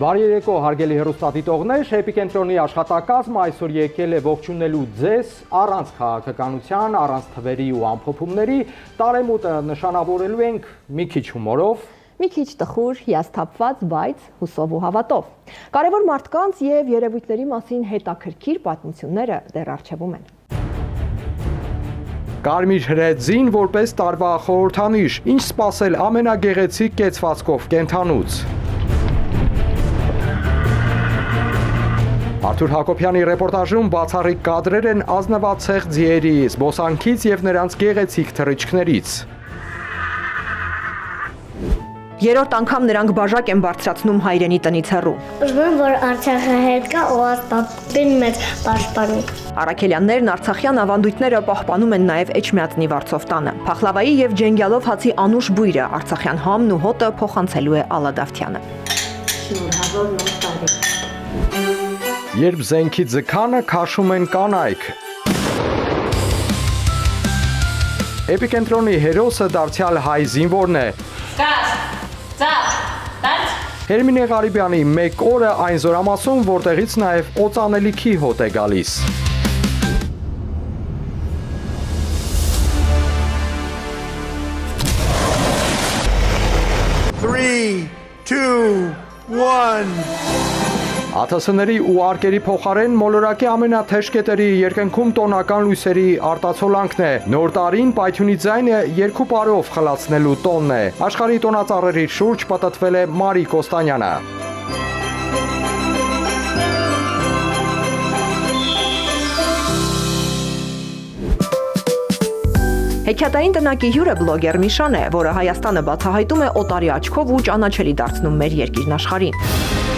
Բարի երեկո, հարգելի հեռուստադիտողներ, Էպիկենտրոնի աշխատակազմը այսօր եկել է ողջունելու ձեզ առանց քաղաքականության, առանց թվերի ու ամփոփումների, տարեմուտը նշանավորելու ենք մի քիչ հումորով, մի քիչ տխուր, հիասթափված, բայց հուսով ու հավատով։ Կարևոր մարդկանց եւ երևույթների մասին հետաքրքիր պատմությունները դեռ առջևում են։ Կարմիր հրեձին որպես տարվա խորհրդանիշ, ինչ սպասել ամենագեղեցիկ կեցվածքով կենդանուց։ Արթուր Հակոբյանի ռեպորտաժում բացառիկ կադրեր են ազնվացեղ ձիերի, զբոսանքից եւ նրանց գեղեցիկ թռիչքներից։ Երրորդ անգամ նրանք բաժակ են բարձրացնում հայրենի տնից հեռու։ Ուզում եմ, որ Արցախը հետ գա ու ապին մեծ պաշտպանի։ Արաքելյաններն արցախյան ավանդույթները պահպանում են նաև Էջմիածնի Վարդսովտանը։ Փախլավայի եւ ջենգյալով հացի անուշ բույրը արցախյան համն ու հոտը փոխանցելու է Ալադավթյանը։ Շնորհավոր նոր տարի։ Երբ զենքի ձգանը քաշում են կանայք։ Էպիկենտրոնի հերոսը դարձյալ հայ զինվորն է։ Հերմինե Ղարիբյանի մեկ օրը այն զորամասում, որտեղից նաև օծանելիքի հոտ է գալիս։ ԱԹՍ-ների ու արկերի փոխարեն մոլորակի ամենաթեժ կետերի երկնքում տոնական լույսերի արտացոլանքն է։ Նոր տարին պայթյունի ձայնը երկու պարով խլացնելու տոնն է։ Աշխարհի տոնածառերի շուրջ պտտվել է Մարի Կոստանյանը։ Հեքիաթային տնակի հյուրը բլոգեր Միշան է, որը Հայաստանը բացահայտում է օտարի աչքով ու ճանաչելի դարձնում մեր երկիրն աշխարհին։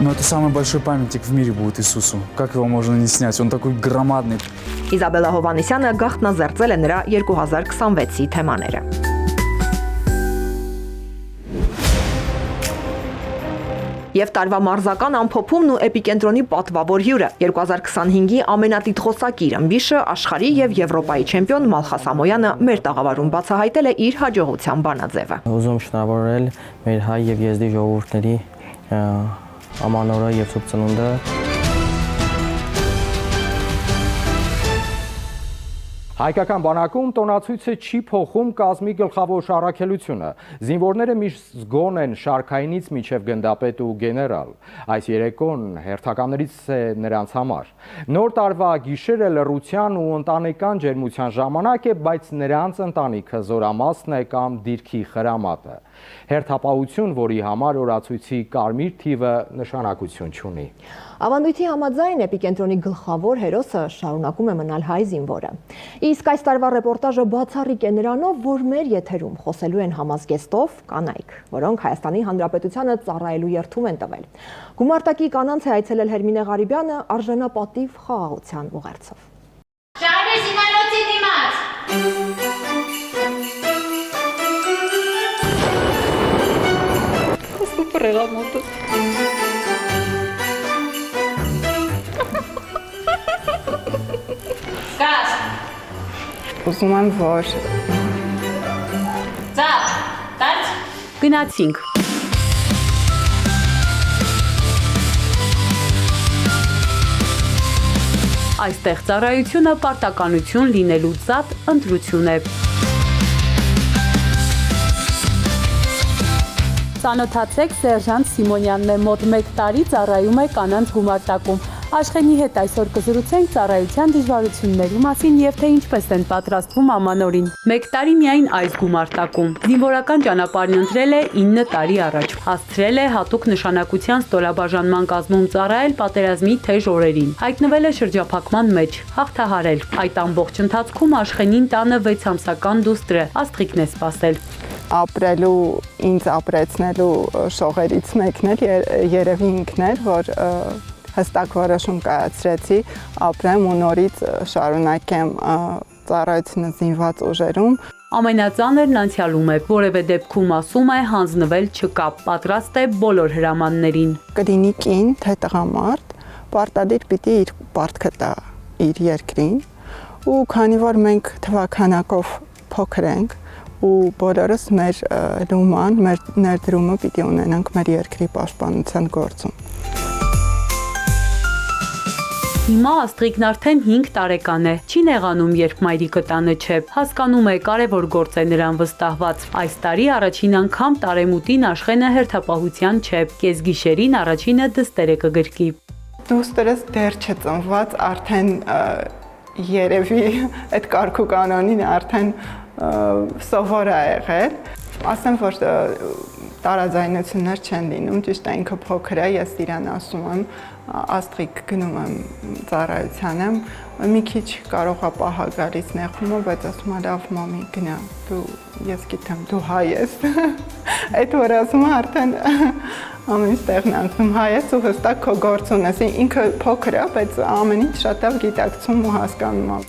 Но это самый большой памятник в мире будет Иисусу. Как его можно не снять? Он такой громадный. Իզաբելա Հովանեսյանը գաղտնազերծել է նրա 2026-ի թեմաները։ Եվ տարվա մարզական ամփոփումն ու Էպիկենտրոնի պատվավոր հյուրը 2025-ի ամենատիտղոսակիր ըմբիշը աշխարհի եւ Եվրոպայի չեմպիոն Մալխաս Ամոյանը մեր տաղավարում բացահայտել է իր հաջողության բանաձևը։ Ուզում շնորհավորել մեր հայ եւ եզդի ժողովուրդների ամանորը եւ սուրբ ծնունդը։ Հայկական բանակում տոնացույցը չի փոխում կազմի գլխավոր առաքելությունը։ Զինվորները միշտ զգոն են շարքայինից մինչև գնդապետ ու գեներալ։ Այս երեկոն հերթականներից է նրանց համար։ Նոր տարվա գիշերը լռության ու ընտանեկան ջերմության ժամանակ է, բայց նրանց ընտանիքը զորամասն է կամ դիրքի խրամատը։ Հերթապահություն, որի համար օրացույցի կարմիր թիվը նշանակություն չունի։ Ավանդույթի համաձայն Էպիկենտրոնի գլխավոր հերոսը շարունակում է մնալ հայ զինվորը։ Իսկ այս տարվա ռեպորտաժը բացառիկ է նրանով, որ մեր եթերում խոսելու են համազգեստով կանայք, որոնք Հայաստանի Հանրապետությանը ծառայելու երդում են տվել։ Գումարտակի կանանց է այցելել Հերմինե Ղարիբյանը արժանապատիվ խաղաղության ուղերձով։ Շարժի զինվորոցի դիմաց։ Սուպեր եղամոտը։ Ուզում եմ որ Ծափ, տարց։ գնացինք։ Այստեղ ծառայությունը պարտականություն լինելու զատ ընտրություն է։ Ծանոթացեք, Սերժանտ Սիմոնյանն է, մոտ 1 տարի ծառայում է կանանց գումարտակում։ Աշխենի հետ այսօր կզրուցենք ծառայության դժվարությունների մասին եւ թե ինչպես են պատրաստվում ամանորին։ 1 տարի միայն այս գումարտակում։ Զինվորական ճանապարհն ընտրել է 9 տարի առաջ։ Հասցրել է հատուկ նշանակության ստորաբաժանման կազմում ծառայել պատերազմի թեժ օրերին։ Հայտնվել է շրջափակման մեջ, հաղթահարել։ Այդ ամբողջ ընթացքում Աշխենին տանը 6 ամսական դուստրը Աստղիկն է սպասել։ Ապրելու, ինձ ապրեցնելու շողերից մեկն էր երևի ինքն էր, որ հստակ որոշում կայացրեցի, ապրեմ ու նորից շարունակեմ ծառայությունը զինված ուժերում։ Ամենածանրն անցյալում է, որևէ դեպքում ասում է հանձնվել չկա, պատրաստ է բոլոր հրամաններին։ Կլինի կին, թե տղամարդ, պարտադիր պիտի իր պարտքը տա իր երկրին, ու քանի որ մենք թվաքանակով փոքր ենք, ու բոլորս մեր լուման, մեր ներդրումը պիտի ունենանք մեր երկրի պաշտպանության գործում։ Հիմա Աստղիկն արդեն 5 տարեկան է, չի նեղանում, երբ մայրիկը տանը չէ, հասկանում է կարևոր գործ է նրան վստահված։ Այս տարի առաջին անգամ տարեմուտին Աշխենը հերթապահության չէ, կեսգիշերին առաջինը դստեր է կգրկի։ Դուստրս դեռ չծնված, արդեն երևի այդ կարգու կանոնին արդեն սովոր է եղել, ասեմ, որ տարաձայնություններ չեն լինում, ճիշտ է ինքը փոքր է, ես իրան ասում եմ, Աստղիկ գնում եմ ծառայության եմ, մի քիչ կարող է պահա գալիս նեղումը, բայց ասում է լավ մամի գնա, ես գիտեմ, դու հայ ես, այդ որ ասում է արդեն ամեն տեղն անցնում հայ ես ու հստակ քո գործ ունես, ինքը փոքր է, բայց ամեն ինչ շատ լավ գիտակցում ու հասկանում է։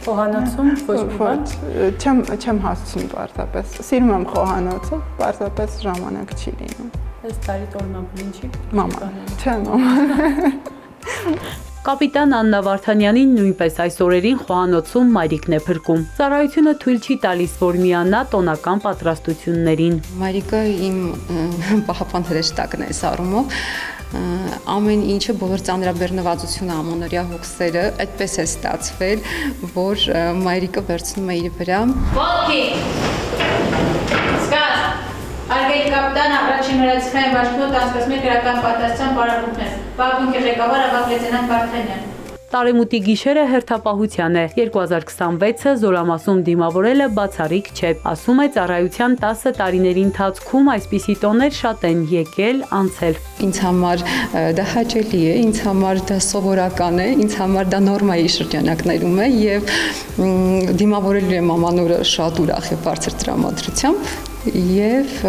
Խոհանոցում ոչ մի բան։ Չեմ հասցնում պարզապես։ Սիրում եմ խոհանոցը, պարզապես ժամանակ չի լինում։ Այս տարի տոլմապ ինչի։ Մամա, չէ մամա։ Կապիտան Աննա Վարդանյանին նույնպես այս օրերին խոհանոցում մայրիկն է փրկում։ Ծառայությունը թույլ չի տալիս, որ միանա տոնական պատրաստություններին։ Մայրիկը իմ պահապան հրեշտակն է այս առումով։ Ամեն ինչը, բոլոր ծանրաբեռնվածությունը, ամանորյա հոգսերը, այդպես է ստացվել, որ մայրիկը վերցնում է իր վրա։ Ոտքի։ Սկաց։ Արգելի կապիտան առաջին հրացիքային բաշխոտ անցկացմի գրական պատասխան պարապունքներ։ Պարապունքի ղեկավար Ավագ լեյտենանտ Վարդանյան։ Տարեմուտի գիշերը հերթապահության է, 2026-ը Զորամասում դիմավորելը բացառիկ չէ, ասում է ծառայության 10 տարիների ընթացքում այսպիսի տոներ շատ են եկել, անցել։ Ինձ համար դա հաճելի է, ինձ համար դա սովորական է, ինձ համար դա նորմայի շրջանակներում է եւ դիմավորելու եմ ամանորը շատ ուրախ եւ բարձր տրամադրությամբ եւ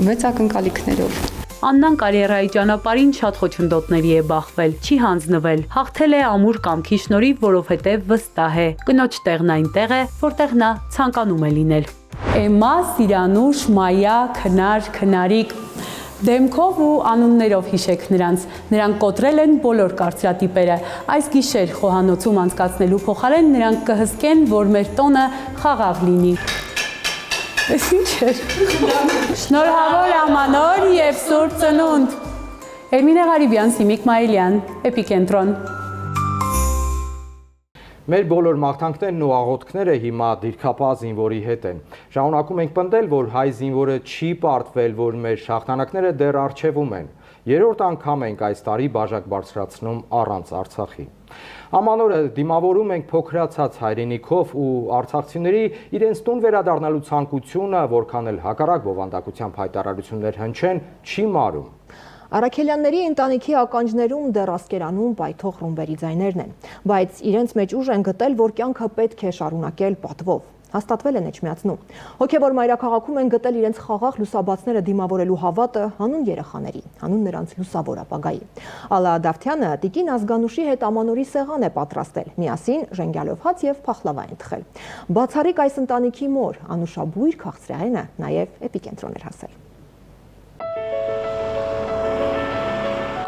մեծ ակնկալիքներով։ Աննան կարիերայի ճանապարհին շատ խոչընդոտների է բախվել, չի հանձնվել, հաղթել է ամուր կամքի շնորհիվ, որովհետև վստահ է, կնոջ տեղն այնտեղ է, որտեղ նա ցանկանում է լինել։ Էմմա, Սիրանուշ, Մայա, Քնար, Քնարիկ դեմքով ու անուններով հիշեք նրանք կոտրել են բոլոր կարծրատիպերը։ Այս գիշեր խոհանոցում անցկացնելու փոխարեն նրանք կհսկեն, որ մեր տոնը խաղաղ լինի։ Էս ինչ է։ Շնորհավոր ամանոր եւ սուրբ ծնունդ։ Էրմինե Ղարիբյան, Սիմիկ Մայիլյան, Էպիկենտրոն։ Մեր բոլոր մաղթանքներն ու աղոթքները հիմա դիրքապահ զինվորի հետ են։ Շարունակում ենք պնդել, որ հայ զինվորը չի պարտվել, որ մեր հաղթանակները դեռ առջևում են։ Երրորդ անգամ ենք այս տարի բաժակ բարձրացնում առանց Արցախի։ Ամանորը դիմավորում ենք փոքրացած հայրենիքով ու արցախցիների իրենց տուն վերադառնալու ցանկությունը, որքան էլ հակառակ բովանդակությամբ հայտարարություններ հնչեն, չի մարում։ Արաքելյանների ընտանիքի ականջներում դեռ ասկերանում պայթող ռումբերի ձայներն են, բայց իրենց մեջ ուժ են գտել, որ կյանքը պետք է շարունակել պատվով։ Հաստատվել են Էջմիածնում։ Հոգևոր մայրաքաղաքում են գտել իրենց խաղաղ լուսաբացները դիմավորելու հավատը հանուն երեխաների, հանուն նրանց լուսավոր ապագայի։ Ալա Դավթյանը տիկին Ազգանուշի հետ ամանորի սեղան է պատրաստել, միասին ժենգյալով հաց եւ փախլավա են թխել։ Բացառիկ այս ընտանիքի մոր Անուշաբույր Քաղցրայինը նաեւ Էպիկենտրոն էր հասել։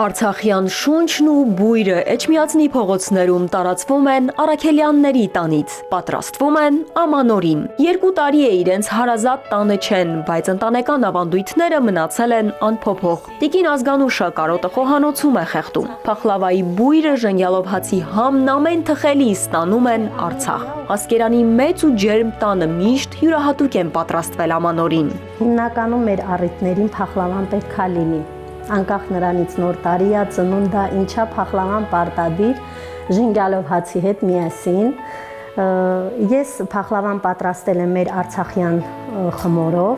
Արցախյան շունչն ու բույրը Էջմիածնի փողոցներում տարածվում են Առաքելյանների տանից, պատրաստվում են Ամանորին։ 2 տարի է իրենց հարազատ տանը չեն, բայց ընտանեկան ավանդույթները մնացել են անփոփոխ։ Տիկին Ազգանուշը կարոտը խոհանոցում է խեղդում։ Փախլավայի բույրը ժենգյալով հացի համն ամեն թխելի ստանում են Արցախ։ Ասկերանի մեծ ու ջերմ տանը միշտ յուրահատուկ են պատրաստվել Ամանորին։ Հիմնականում մեր առիթներին փախլավան պետք է լինի։ Անկախ նրանից նոր տարի է, ծնունդ է, ինչա փախլավան պարտադիր ժենգյալով հացի հետ միասին։ Ես փախլավան պատրաստել եմ մեր արցախյան խմորով։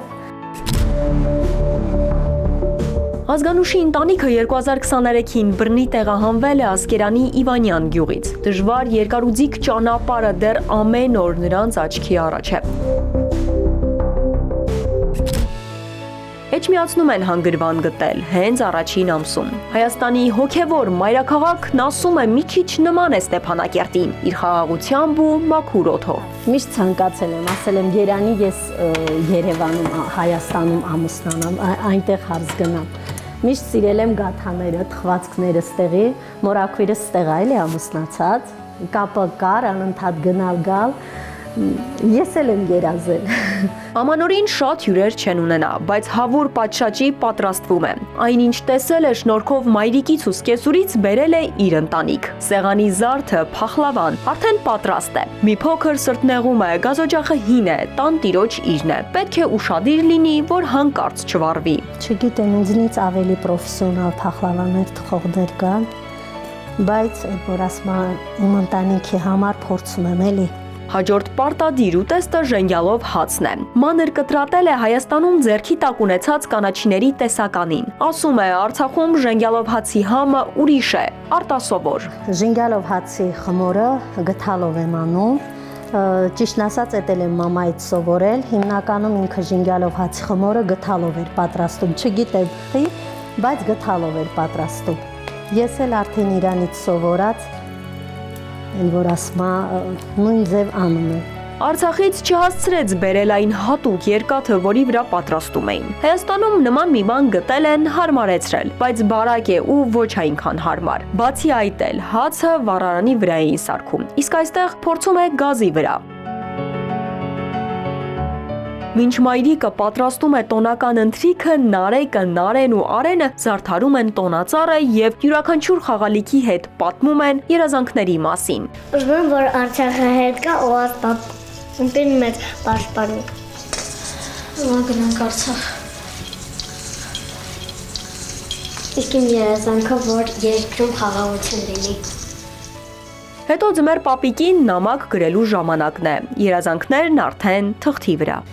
Ազգանուշի ընտանիքը 2023-ին բռնի տեղահանվել է Ասկերանի Իվանյան գյուղից։ Դժվար երկարուձիգ ճանապարհը դեռ ամեն օր նրանց աչքի առաջ է։ Էջմիածնում են հանգրվան գտել հենց առաջին ամսում։ Հայաստանի հոգևոր մայրաքաղաքն ասում է մի քիչ նման է Ստեփանակերտին, իր խաղաղությամբ ու մաքուր օդով։ Միշտ ցանկացել եմ, ասել եմ Երանի ես Երևանում, Հայաստանում ամուսնանամ, այնտեղ հարց գնամ։ Միշտ սիրել եմ գաթաները, թխվածքները ստեղի, մորաքույրս ստեղ է ամուսնացած, կապը կար, անընդհատ գնալ գալ։ Ես էլ եմ երազել։ Ամանորին շատ հյուրեր չեն ունենա, բայց հավուր պատշաճի պատրաստվում է։ Այնինչ տեսել է շնորհքով մայրիկից ու սկեսուրից բերել է իր ընտանիք։ Սեղանի զարդը փախլավան արդեն պատրաստ է։ Մի փոքր սրտնեղում է, գազօջախը հին է, տան տիրոջ իրն է։ Պետք է ուշադիր լինի, որ հանկարծ չվառվի։ Չգիտեմ, ինձնից ավելի պրոֆեսիոնալ փախլավաններ թխողներ կան, բայց որ ասма իմ ընտանիքի համար փորձում եմ էլի։ Հաջորդ պարտադիր ուտեստը ժենգյալով հացն է։ Մանր կտրատել է Հայաստանում ձեռքի տակ ունեցած կանաչիների տեսականին։ Ասում է Արցախում ժենգյալով հացի համը ուրիշ է, արտասովոր։ Ժենգյալով հացի խմորը գթալով եմ անում։ Ճիշտն ասած, էտել եմ մամայից սովորել։ Հիմնականում ինքը ժենգյալով հացի խմորը գթալով էր պատրաստում։ Չգիտեմ խի, բայց գթալով էր պատրաստում։ Ես էլ արդեն իրանից սովորած որ ասма նույն ձև անում է։ Արցախից չհասցրեց բերել այն հատուկ երկաթը, որի վրա պատրաստում էին։ Հայաստանում նման մի բան գտել են, հարմարեցրել, բայց բարակ է ու ոչ այնքան հարմար։ Բացի այդ էլ հացը վառարանի վրա էին սարքում, իսկ այստեղ փորձում է գազի վրա։ Մինչ մայրիկը պատրաստում է տոնական ընթրիքը, Նարեկը, Նարեն ու Արենը զարդարում են տոնածառը եւ յուրաքանչյուր խաղալիքի հետ պատմում են երազանքների մասին։ Ուզում եմ, որ Արցախը հետ գա ու ասպապին մեծ պաշտպանի։ Գնանք Արցախ։ Իսկ իմ երազանքը, որ երկրում խաղաղություն լինի։ Հետո ձմեռ պապիկին նամակ գրելու ժամանակն է։ Երազանքներն արդեն թղթի վրա։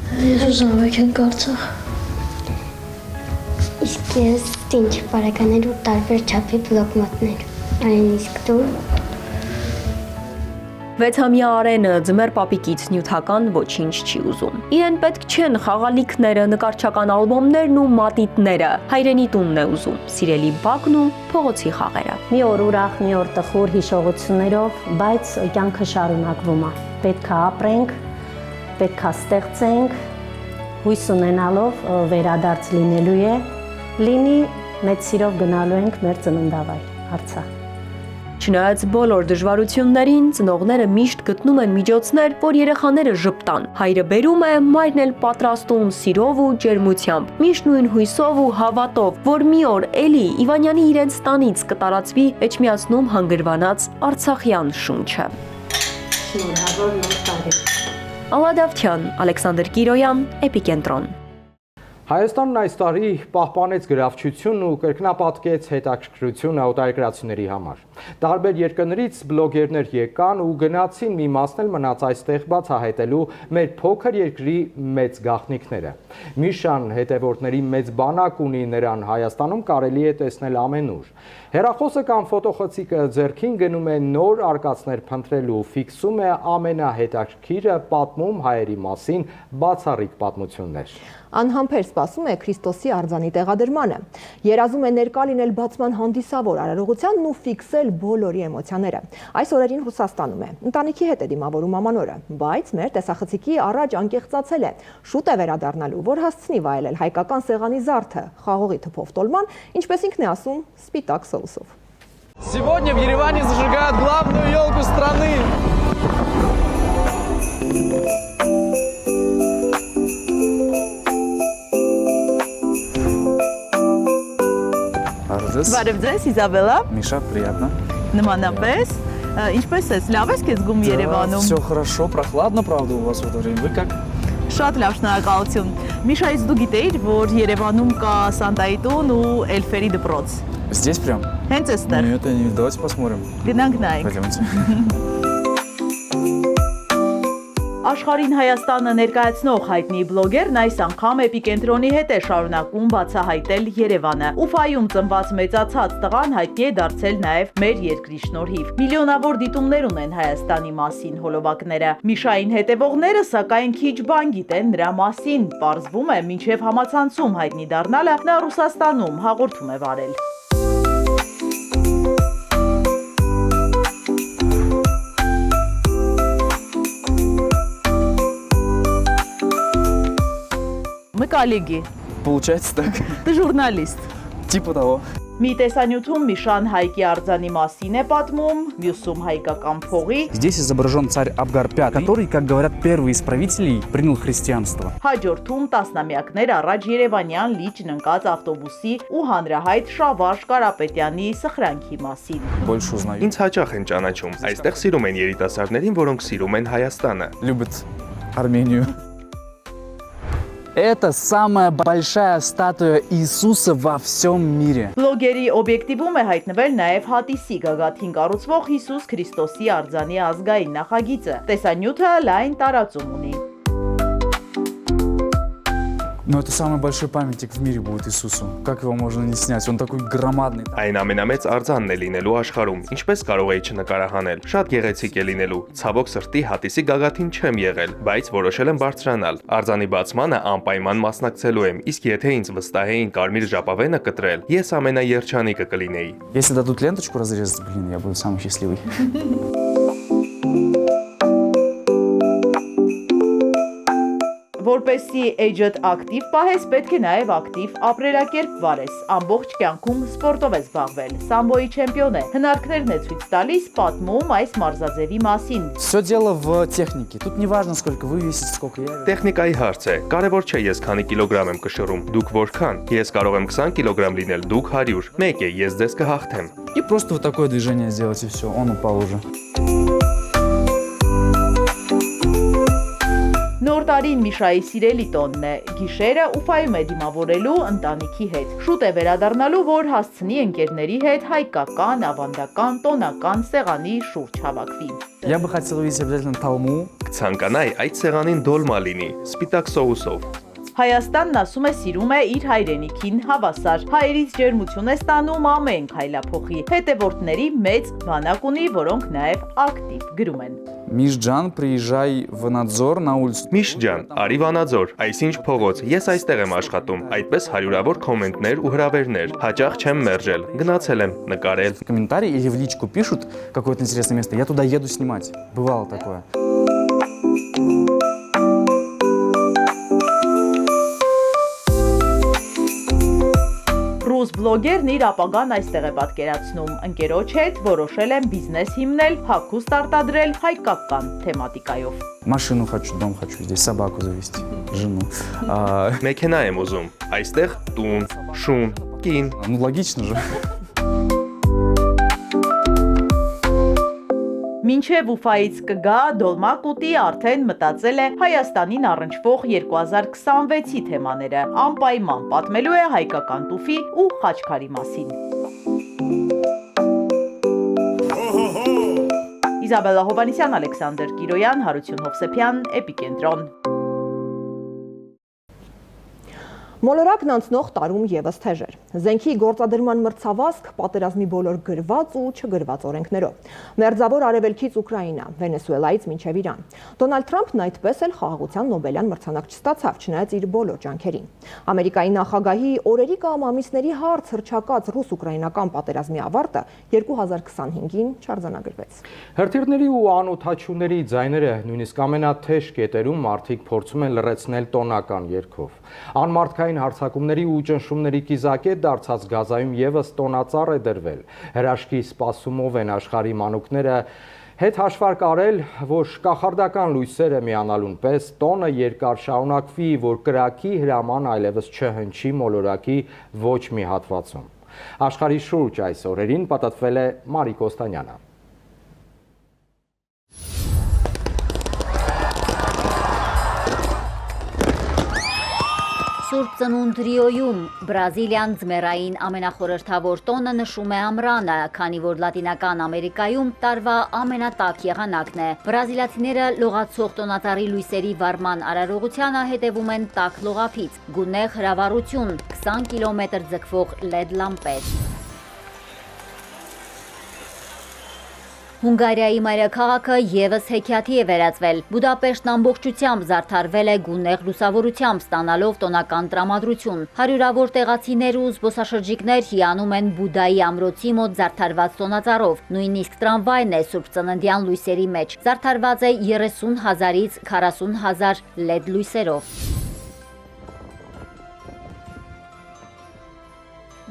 Ես ուզում եմ եկենք Արցախ։ Իսկ ես ինչ բարեկաներ ու տարբեր չափի բլոկնոտներ։ Այն իսկ դու։ 6-ամյա Արենը ձմեռ պապիկից նյութական ոչինչ չի ուզում։ Իրեն պետք չեն խաղալիքները, նկարչական ալբոմներն ու մատիտները, հայրենի տունն է ուզում, սիրելի բակն ու փողոցի խաղերը։ Մի օր ուրախ, մի օր տխուր հիշողություններով, բայց կյանքը շարունակվում է։ Պետք է ապրենք, պետք է ստեղծենք, հույս ունենալով վերադարձ լինելու է, լինի մեծ սիրով գնալու ենք մեր ծննդավայր, Արցախ։ Չնայած բոլոր դժվարություններին, ծնողները միշտ գտնում են միջոցներ, որ երեխաները ժպտան։ Հայրը բերում է, մայրն էլ պատրաստում սիրով ու ջերմությամբ, միշտ նույն հույսով ու հավատով, որ մի օր էլի Իվանյանի իրենց տանից կտարածվի Էջմիածնում հանգրվանած արցախյան շունչը։ Շնորհավոր նոր տարի։ Ալադավթյան, Ալեքսանդր Կիրոյան, Էպիկենտրոն։ Հայաստանն այս տարի պահպանեց գրավչությունն ու կրկնապատկեց հետաքրքրությունը օտարերկրացիների համար։ Տարբեր երկրներից բլոգերներ եկան ու գնացին մի մասն էլ մնաց այստեղ բացահայտելու մեր փոքր երկրի մեծ գաղտնիքները։ Միշան հետևորդների մեծ բանակ ունի, նրան Հայաստանում կարելի է տեսնել ամենուր։ Հեռախոսը կամ ֆոտոխցիկը ձեռքին գնում է նոր արկածներ փնտրելու, ֆիքսում է ամենահետաքրքիրը, պատմում հայերի մասին բացառիկ պատմություններ։ անհամբեր սպասում է Քրիստոսի արձանի տեղադրմանը։ Երազում է ներկա լինել բացման հանդիսավոր արարողությանն ու ֆիքսել բոլորի էմոցիաները։ Այս օրերին Ռուսաստանում է։ Ընտանիքի հետ է դիմավորում Ամանորը, բայց մեր տեսախցիկի առաջ անկեղծացել է։ Շուտ է վերադառնալու, որ հասցնի վայելել հայկական սեղանի զարդը, խաղողի թփով տոլման, ինչպես ինքն է ասում, սպիտակ սոուսով։ Сегодня в Ереване зажигают главную елку страны. Բարև ձեզ, Իզաբելա։ Миша, приятно. Նմանապես, ինչպես ես, լավ ես քեզ զգում Երևանում։ Все хорошо, прохладно, правда, у вас в это время. Вы как? Շատ լավ, շնորհակալություն։ Միշա, իսկ դու գիտեիր, որ Երևանում կա Սանտայի տուն ու Էլֆերի դպրոց։ Здесь прям? Հենց էստեղ։ Нет, давайте посмотрим. Գնանք նայենք։ Пойдемте. Աշխարհին Հայաստանը ներկայացնող հայտնի բլոգերն այս անգամ Էպիկենտրոնի հետ է շարունակում բացահայտել Երևանը։ Ուֆայում ծնված մեծացած տղան հայտնի է դարձել նաև մեր երկրի շնորհիվ։ Միլիոնավոր դիտումներ ունեն Հայաստանի մասին հոլովակները։ Միշային հետևողները սակայն քիչ բան գիտեն նրա մասին։ Պարզվում է, մինչև համացանցում հայտնի դառնալը նա Ռուսաստանում հաղորդում է վարել։ Мы коллеги. Получается так. Ты журналист. Типа того. Մի տեսանյութում Միշան Հայկի արձանի մասին է պատմում, մյուսում հայկական փողի։ Здесь изображен царь Абгар V, который, как говорят, первый из правителей принял христианство. Հաջորդում տասնամյակներ առաջ Երևանյան լիճն ընկած ավտոբուսի ու հանրահայտ Շավարժ Կարապետյանի սխրանքի մասին։ Больше узнаю. Ինձ հաճախ են ճանաչում։ Այստեղ սիրում են երիտասարդներին, որոնք սիրում են Հայաստանը։ Любят Армению. Это самая большая статуя Иисуса во всем мире. Բլոգերի օբյեկտիվում է հայտնվել նաև Հատիսի գագաթին կառուցվող Հիսուս Քրիստոսի արձանի ազգային նախագիծը։ Տեսանյութը լայն տարածում ունի։ Но это самый большой памятник в мире будет Иисусу. Как его можно не снять? Он такой громадный. Այն ամենամեծ արձանն է լինելու աշխարհում։ Ինչպես կարող էի չնկարահանել։ Շատ գեղեցիկ է լինելու։ Ցավոք սրտի Հատիսի գագաթին չեմ եղել, բայց որոշել եմ բարձրանալ։ Արձանի бацմանը անպայման մասնակցելու եմ, իսկ եթե ինձ վստահեին կարմիր ժապավենը կտրել, ես ամենաերջանիկը կլինեի։ Если дадут ленточку разрезать, блин, я буду самый счастливый. Որպեսզի էջդ ակտիվ պահես, պետք է նաև ակտիվ ապրելակերպ վարես։ Ամբողջ կյանքում սպորտով է զբաղվել։ Սամբոյի չեմպիոն է։ Հնարքներն է ցույց տալիս պատմում այս մարզաձևի մասին։ Все дело в технике. Тут не важно, сколько вы весите, сколько я. Տեխնիկայի հարց է։ Կարևոր չէ ես քանի կիլոգրամ եմ կշռում, դուք որքան։ Ես կարող եմ 20 կիլոգրամ լինել, դուք 100։ Մեկ է, ես ձեզ կհաղթեմ։ И просто вот такое движение сделать и все. Он упал уже. Նոր տարին Միշայի սիրելի տոնն է։ Գիշերը Ուֆայում է դիմավորելու ընտանիքի հետ։ Շուտ է վերադառնալու, որ հասցնի ընկերների հետ հայկական, ավանդական, տոնական սեղանի շուրջ հավաքվի։ Я бы хотел увидеть обязательно талму. Կցանկանայի այդ սեղանին դոլմա լինի, սպիտակ սոուսով։ Հայաստանն ասում է սիրում է իր հայրենիքին հավասար։ Հայերից ջերմություն է ստանում ամեն քայլափոխի։ Հետևորդների մեծ բանակ ունի, որոնք նաև ակտիվ գրում են։ Мишджан, приезжай в Ванадзор на улицу. Միշջան, արի Վանաձոր, այսինչ փողոց, ես այստեղ եմ աշխատում, այդպես հարյուրավոր կոմենտներ ու հրավերներ, հաճախ չեմ մերժել, գնացել եմ, նկարել։ Комментарии или в личку пишут какое-то интересное место, я туда еду снимать. Бывало такое. Ռուս բլոգերն իր ապագան այստեղ է պատկերացնում։ Ընկերոջ հետ որոշել են բիզնես հիմնել, հագուստ արտադրել հայկական թեմատիկայով։ Машину хочу, дом хочу, здесь собаку завести, жену. Մեքենա եմ ուզում, այստեղ տուն, շուն, կին։ Ну логично же. Մինչև Ուֆայից կգա Դոլմակուտի արդեն մտածել է Հայաստանին առնչվող 2026-ի թեմաները, անպայման պատմելու է հայկական տուֆի ու խաչքարի մասին։ Իզաբելա Հովանեսյան, Ալեքսանդր Կիրոյան, Հարություն Հովսեփյան, Էպիկենտրոն։ Մոլորակն անցնող տարում եւս թեժ էր։ Զենքի գործադրման մրցավազք պատերազմի բոլոր գրված ու չգրված օրենքներով։ Մերձավոր արևելքից Ուկրաինա, Վենեսուելայից մինչև Իրան։ Դոնալդ Թրամփն այդպես էլ խաղաղության Նոբելյան մրցանակ չստացավ, չնայած իր բոլոր ջանքերին։ Ամերիկայի նախագահի օրերի կամ ամիսների հարց հռչակած ռուս-ուկրաինական պատերազմի ավարտը 2025-ին չարձանագրվեց։ Հրթիռների ու անօդաչուների ձայները նույնիսկ ամենաթեժ կետերում մարդիկ փորձում են լռեցնել տոնական երգով։ Անմարդկային հարձակումների ու ճնշումների կիզակետ դարձած Գազայում եւս տոնածառ է դրվել։ Հրաշքի սպասումով են աշխարհի մանուկները հետ հաշվարկ արել, որ կախարդական լույսերը միանալուն պես տոնը երկար շարունակվի, որ կրակի հրաման այլևս չհնչի մոլորակի ոչ մի հատվածում։ Աշխարհի շուրջ այս օրերին պատտվել է Մարիկ Կոստանյանը։ Սուրբ Ծնունդ Ռիոյում Բրազիլիան ձմեռային ամենախորհրդավոր տոնը նշում է ամռանը, քանի որ Լատինական Ամերիկայում տարվա ամենատաք եղանակն է։ Բրազիլացիները լողացող տոնածառի լույսերի վառման արարողությանը հետևում են տաք լողափից, գունեղ հրավառություն, 20 կիլոմետր ձգվող LED լամպեր։ Հունգարիայի մայրաքաղաքը եւս հեքիաթի է վերածվել։ Բուդապեշտն ամբողջությամբ զարդարվել է գունեղ լուսավորությամբ, ստանալով տոնական տրամադրություն։ Հարյուրավոր տեղացիներ ու զբոսաշրջիկներ հիանում են Բուդայի ամրոցի մոտ զարդարված տոնածառով։ Նույնիսկ տրամվայն է Սուրբ Ծննդյան լույսերի մեջ։ Զարդարված է 30,000-ից 40,000 LED լույսերով։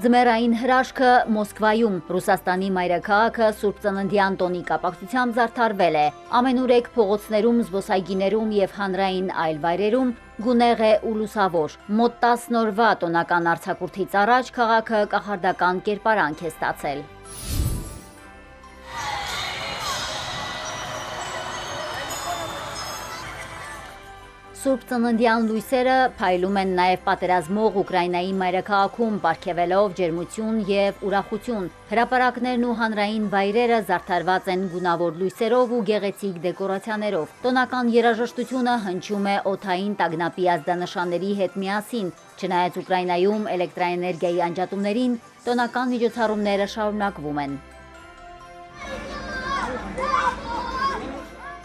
Ձմեռային հրաշքը Մոսկվայում, Ռուսաստանի մայրաքաղաքը Սուրբ Ծննդյան տոնի կապակցությամբ զարդարվել է։ Ամենուրեք փողոցներում, զբոսայգիներում եւ հանրային այլ վայրերում գունեղ է ու լուսավոր։ Մոտ 10 օրվա տոնական արձակուրդից առաջ քաղաքը կախարդական կերպարանք է ստացել։ Սուրբ Ծննդյան լույսերը փայլում են նաև պատերազմող Ուկրաինայի մայրաքաղաքում, պարգևելով ջերմություն եւ ուրախություն։ Հրապարակներն ու հանրային վայրերը զարդարված են գունավոր լույսերով ու գեղեցիկ դեկորացիաներով։ Տոնական երաժշտությունը հնչում է օդային տագնապի ազդանշանների հետ միասին։ Չնայած Ուկրաինայում էլեկտրաէներգիայի անջատումներին, տոնական միջոցառումները շարունակվում են։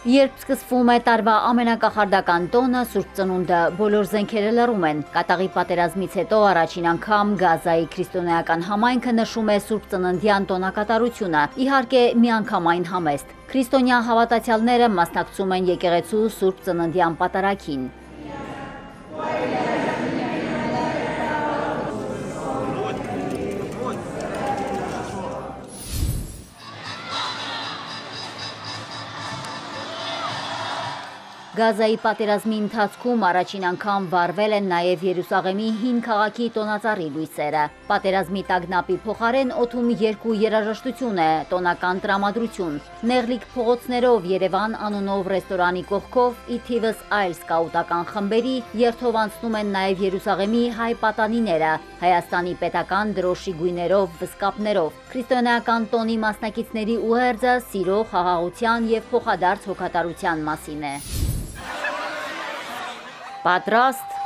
Երբ սկսվում է տարվա ամենակախարդական տոնը, Սուրբ Ծնունդը, բոլոր զենքերը լռում են։ Կատաղի պատերազմից հետո առաջին անգամ Գազայի քրիստոնեական համայնքը նշում է Սուրբ Ծննդյան տոնակատարությունը, իհարկե միանգամայն համեստ։ Քրիստոնյա հավատացյալները մասնակցում են եկեղեցու Սուրբ Ծննդյան պատարագին։ Գազայի պատերազմի ընթացքում առաջին անգամ վառվել են նաև Երուսաղեմի հին քաղաքի տոնածառի լույսերը։ Պատերազմի տագնապի փոխարեն օդում երկու երաժշտություն է, տոնական տրամադրություն։ Նեղլիկ փողոցներով Երևան անունով ռեստորանի կողքով ի թիվս այլ սկաուտական խմբերի երթով անցնում են նաև Երուսաղեմի հայ պատանիները, Հայաստանի պետական դրոշի գույներով, վսկապներով։ Քրիստոնեական տոնի մասնակիցների ուղերձը սիրո, խաղաղության եւ փոխադարձ հոգատարության մասին է։ Պատրաստ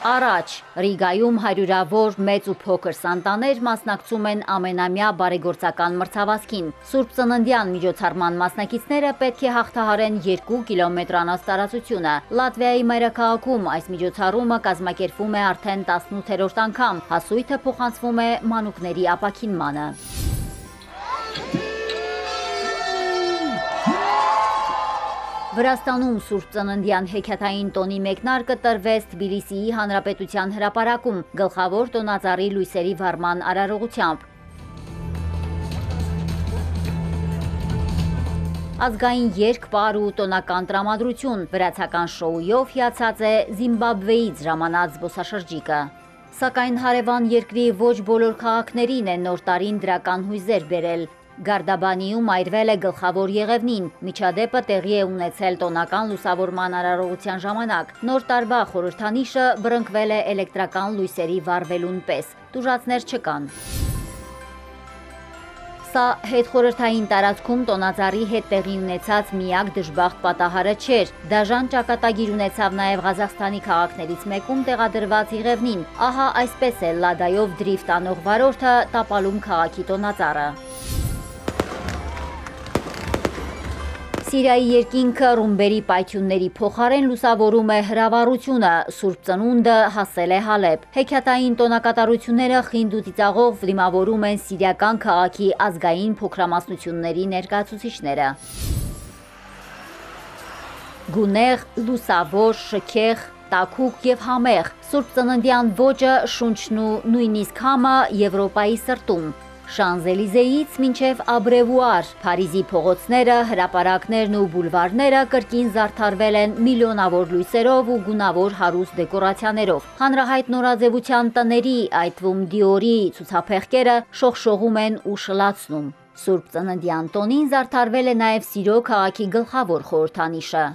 Առաջ Ռիգայում հարյուրավոր մեծ ու փոքր սանտաներ մասնակցում են ամենամյա բարեգործական մրցավազքին։ Սուրբ Ծննդյան միջոցառման մասնակիցները պետք է հաղթահարեն 2 կիլոմետրանոց տարածությունը։ Լատվիայի մայրաքաղաքում այս միջոցառումը կազմակերպվում է արդեն 18-րդ անգամ։ Հասույթը փոխանցվում է մանուկների ապաքինմանը։ Վրաստանում Սուրբ Ծննդյան հեքիաթային տոնի մեկնարկը տրվեց Թբիլիսիի Հանրապետության հրապարակում գլխավոր տոնածառի լույսերի վառման արարողությամբ։ Ազգային երգ, պար ու տոնական տրամադրություն վրացական շոուով հիացած է Զիմբաբվեից ժամանած զբոսաշրջիկը։ Սակայն հարևան երկրի ոչ բոլոր քաղաքներին է նոր տարին դրական հույզեր բերել։ Գարդաբանիում այրվել է գլխավոր Եղևնին, միջադեպը տեղի է ունեցել տոնական լուսավորման արարողության ժամանակ։ Նոր տարվա խորհրդանիշը բռնկվել է էլեկտրական լույսերի վառվելուն պես, տուժածներ չկան։ Սա հետխորհրդային տարածքում տոնածառի հետ տեղի ունեցած միակ դժբախտ պատահարը չէր։ Դաժան ճակատագիր ունեցավ նաև Ղազախստանի քաղաքներից մեկում տեղադրված Եղևնին։ Ահա այսպես է լադայով դրիֆտ անող վարորդը տապալում քաղաքի տոնածառը։ Սիրիայի երկինքը ռումբերի պայթյունների փոխարեն լուսավորում է հրավառությունը, Սուրբ Ծնունդը հասել է Հալեբ։ Հեքիաթային տոնակատարությունները խինդ ու ծիծաղով դիմավորում են սիրիական քաղաքի ազգային փոքրամասնությունների ներկայացուցիչները։ Գունեղ, լուսավոր, շքեղ, տաքուկ եւ համեղ, Սուրբ Ծննդյան ոճը, շունչն ու նույնիսկ համը Եվրոպայի սրտում։ Շանզելիզեից մինչև Աբրևուար, Փարիզի փողոցները, հրապարակներն ու բուլվարները կրկին զարդարվել են միլիոնավոր լույսերով ու գունավոր հարուստ դեկորացիաներով։ Հանրահայտ նորաձևության տների, այդ թվում Դիորի ցուցափեղկերը շողշողում են ու շլացնում։ Սուրբ Ծննդյան տոնին զարդարվել է նաև Սիրո քաղաքի գլխավոր խորհրդանիշը։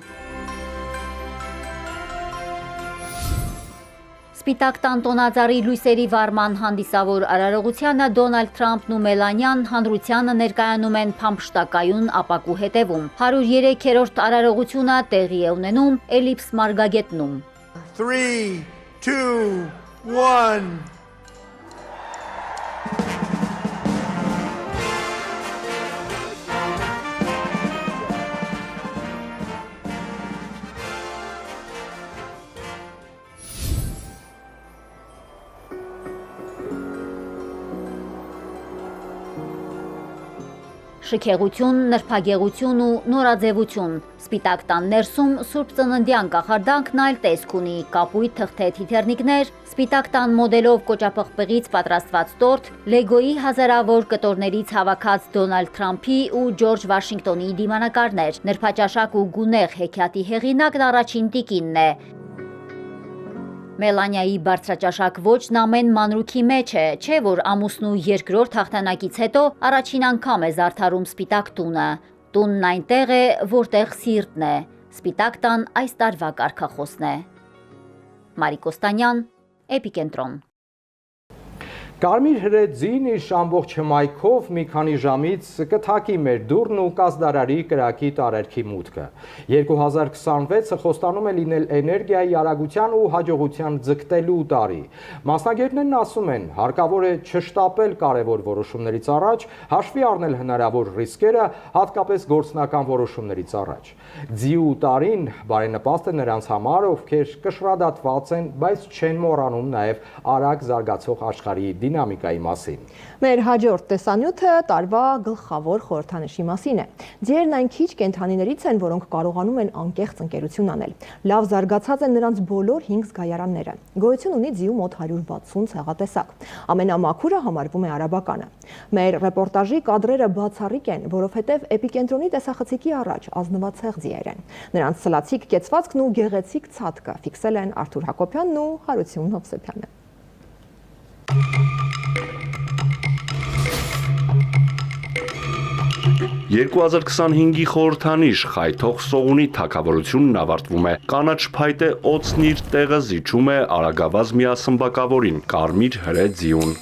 Սպիտակ տան տոնածառի լույսերի վարման հանդիսավոր արարողությանը Դոնալդ Թրամփն ու Մելանյան հանրությանը ներկայանում են փամփշտակայուն ապակու հետևում։ 103-րդ արարողությունը տեղի է ունենում Էլիպս մարգագետնում։ 3, 2, 1 Շքեղություն, նրբագեղություն ու նորաձևություն։ Սպիտակ տան ներսում Սուրբ Ծննդյան կախարդանքն այլ տեսք ունի, կապույտ թղթե թիթեռնիկներ, սպիտակ տան մոդելով կոճապղպեղից պատրաստված տորտ, լեգոյի հազարավոր կտորներից հավաքած Դոնալդ Թրամփի ու Ջորջ Վաշինգտոնի դիմանկարներ, նրբաճաշակ ու գունեղ հեքիաթի հեղինակն առաջին տիկինն է։ Մելանիայի բարձրաճաշակ ոճն ամեն մանրուքի մեջ է, չէ որ ամուսնու երկրորդ հաղթանակից հետո առաջին անգամ է զարդարում սպիտակ տունը։ Տունն այնտեղ է, որտեղ սիրտն է։ Սպիտակ տան այս տարվա կարգախոսն է։ Մարի Կոստանյան, Էպիկենտրոն։ Կարմիր հրեձին իր ամբողջ հմայքով մի քանի ժամից կթակի մեր դուռն ու կազդարարի կրակի տարերքի մուտքը։ 2026-ը խոստանում է լինել էներգիայի արագության ու հաջողության ձգտելու տարի։ Մասնագետներն ասում են, հարկավոր է չշտապել կարևոր որոշումներից առաջ, հաշվի առնել հնարավոր ռիսկերը, հատկապես գործնական որոշումներից առաջ։ Ձիու տարին բարենպաստ է նրանց համար, ովքեր կշռադատված են, բայց չեն մոռանում նաև արագ զարգացող աշխարհի դինամիկայի մասին։ Մեր հաջորդ տեսանյութը տարվա գլխավոր խորհրդանիշի մասին է։ Ձիերն այն քիչ կենդանիներից են, որոնք կարողանում են անկեղծ ընկերություն անել։ Լավ զարգացած են նրանց բոլոր 5 զգայարանները։ Գոյություն ունի ձիու մոտ 160 ցեղատեսակ։ Ամենամաքուրը համարվում է արաբականը։ Մեր ռեպորտաժի կադրերը բացառիկ են, որովհետև Էպիկենտրոնի տեսախցիկի առաջ ազնվացեղ ձիեր են։ Նրանց սլացիկ կեցվածքն ու գեղեցիկ ցատկը ֆիքսել են Արթուր Հակոբյանն ու Հարություն Հովսեփյանը։ 2025-ի խորհրդանիշ խայթող սողունի թագավորությունն ավարտվում է։ Կանաչ փայտե օծն իր տեղը զիջում է արագավազ միասմբակավորին՝ կարմիր հրե ձիուն։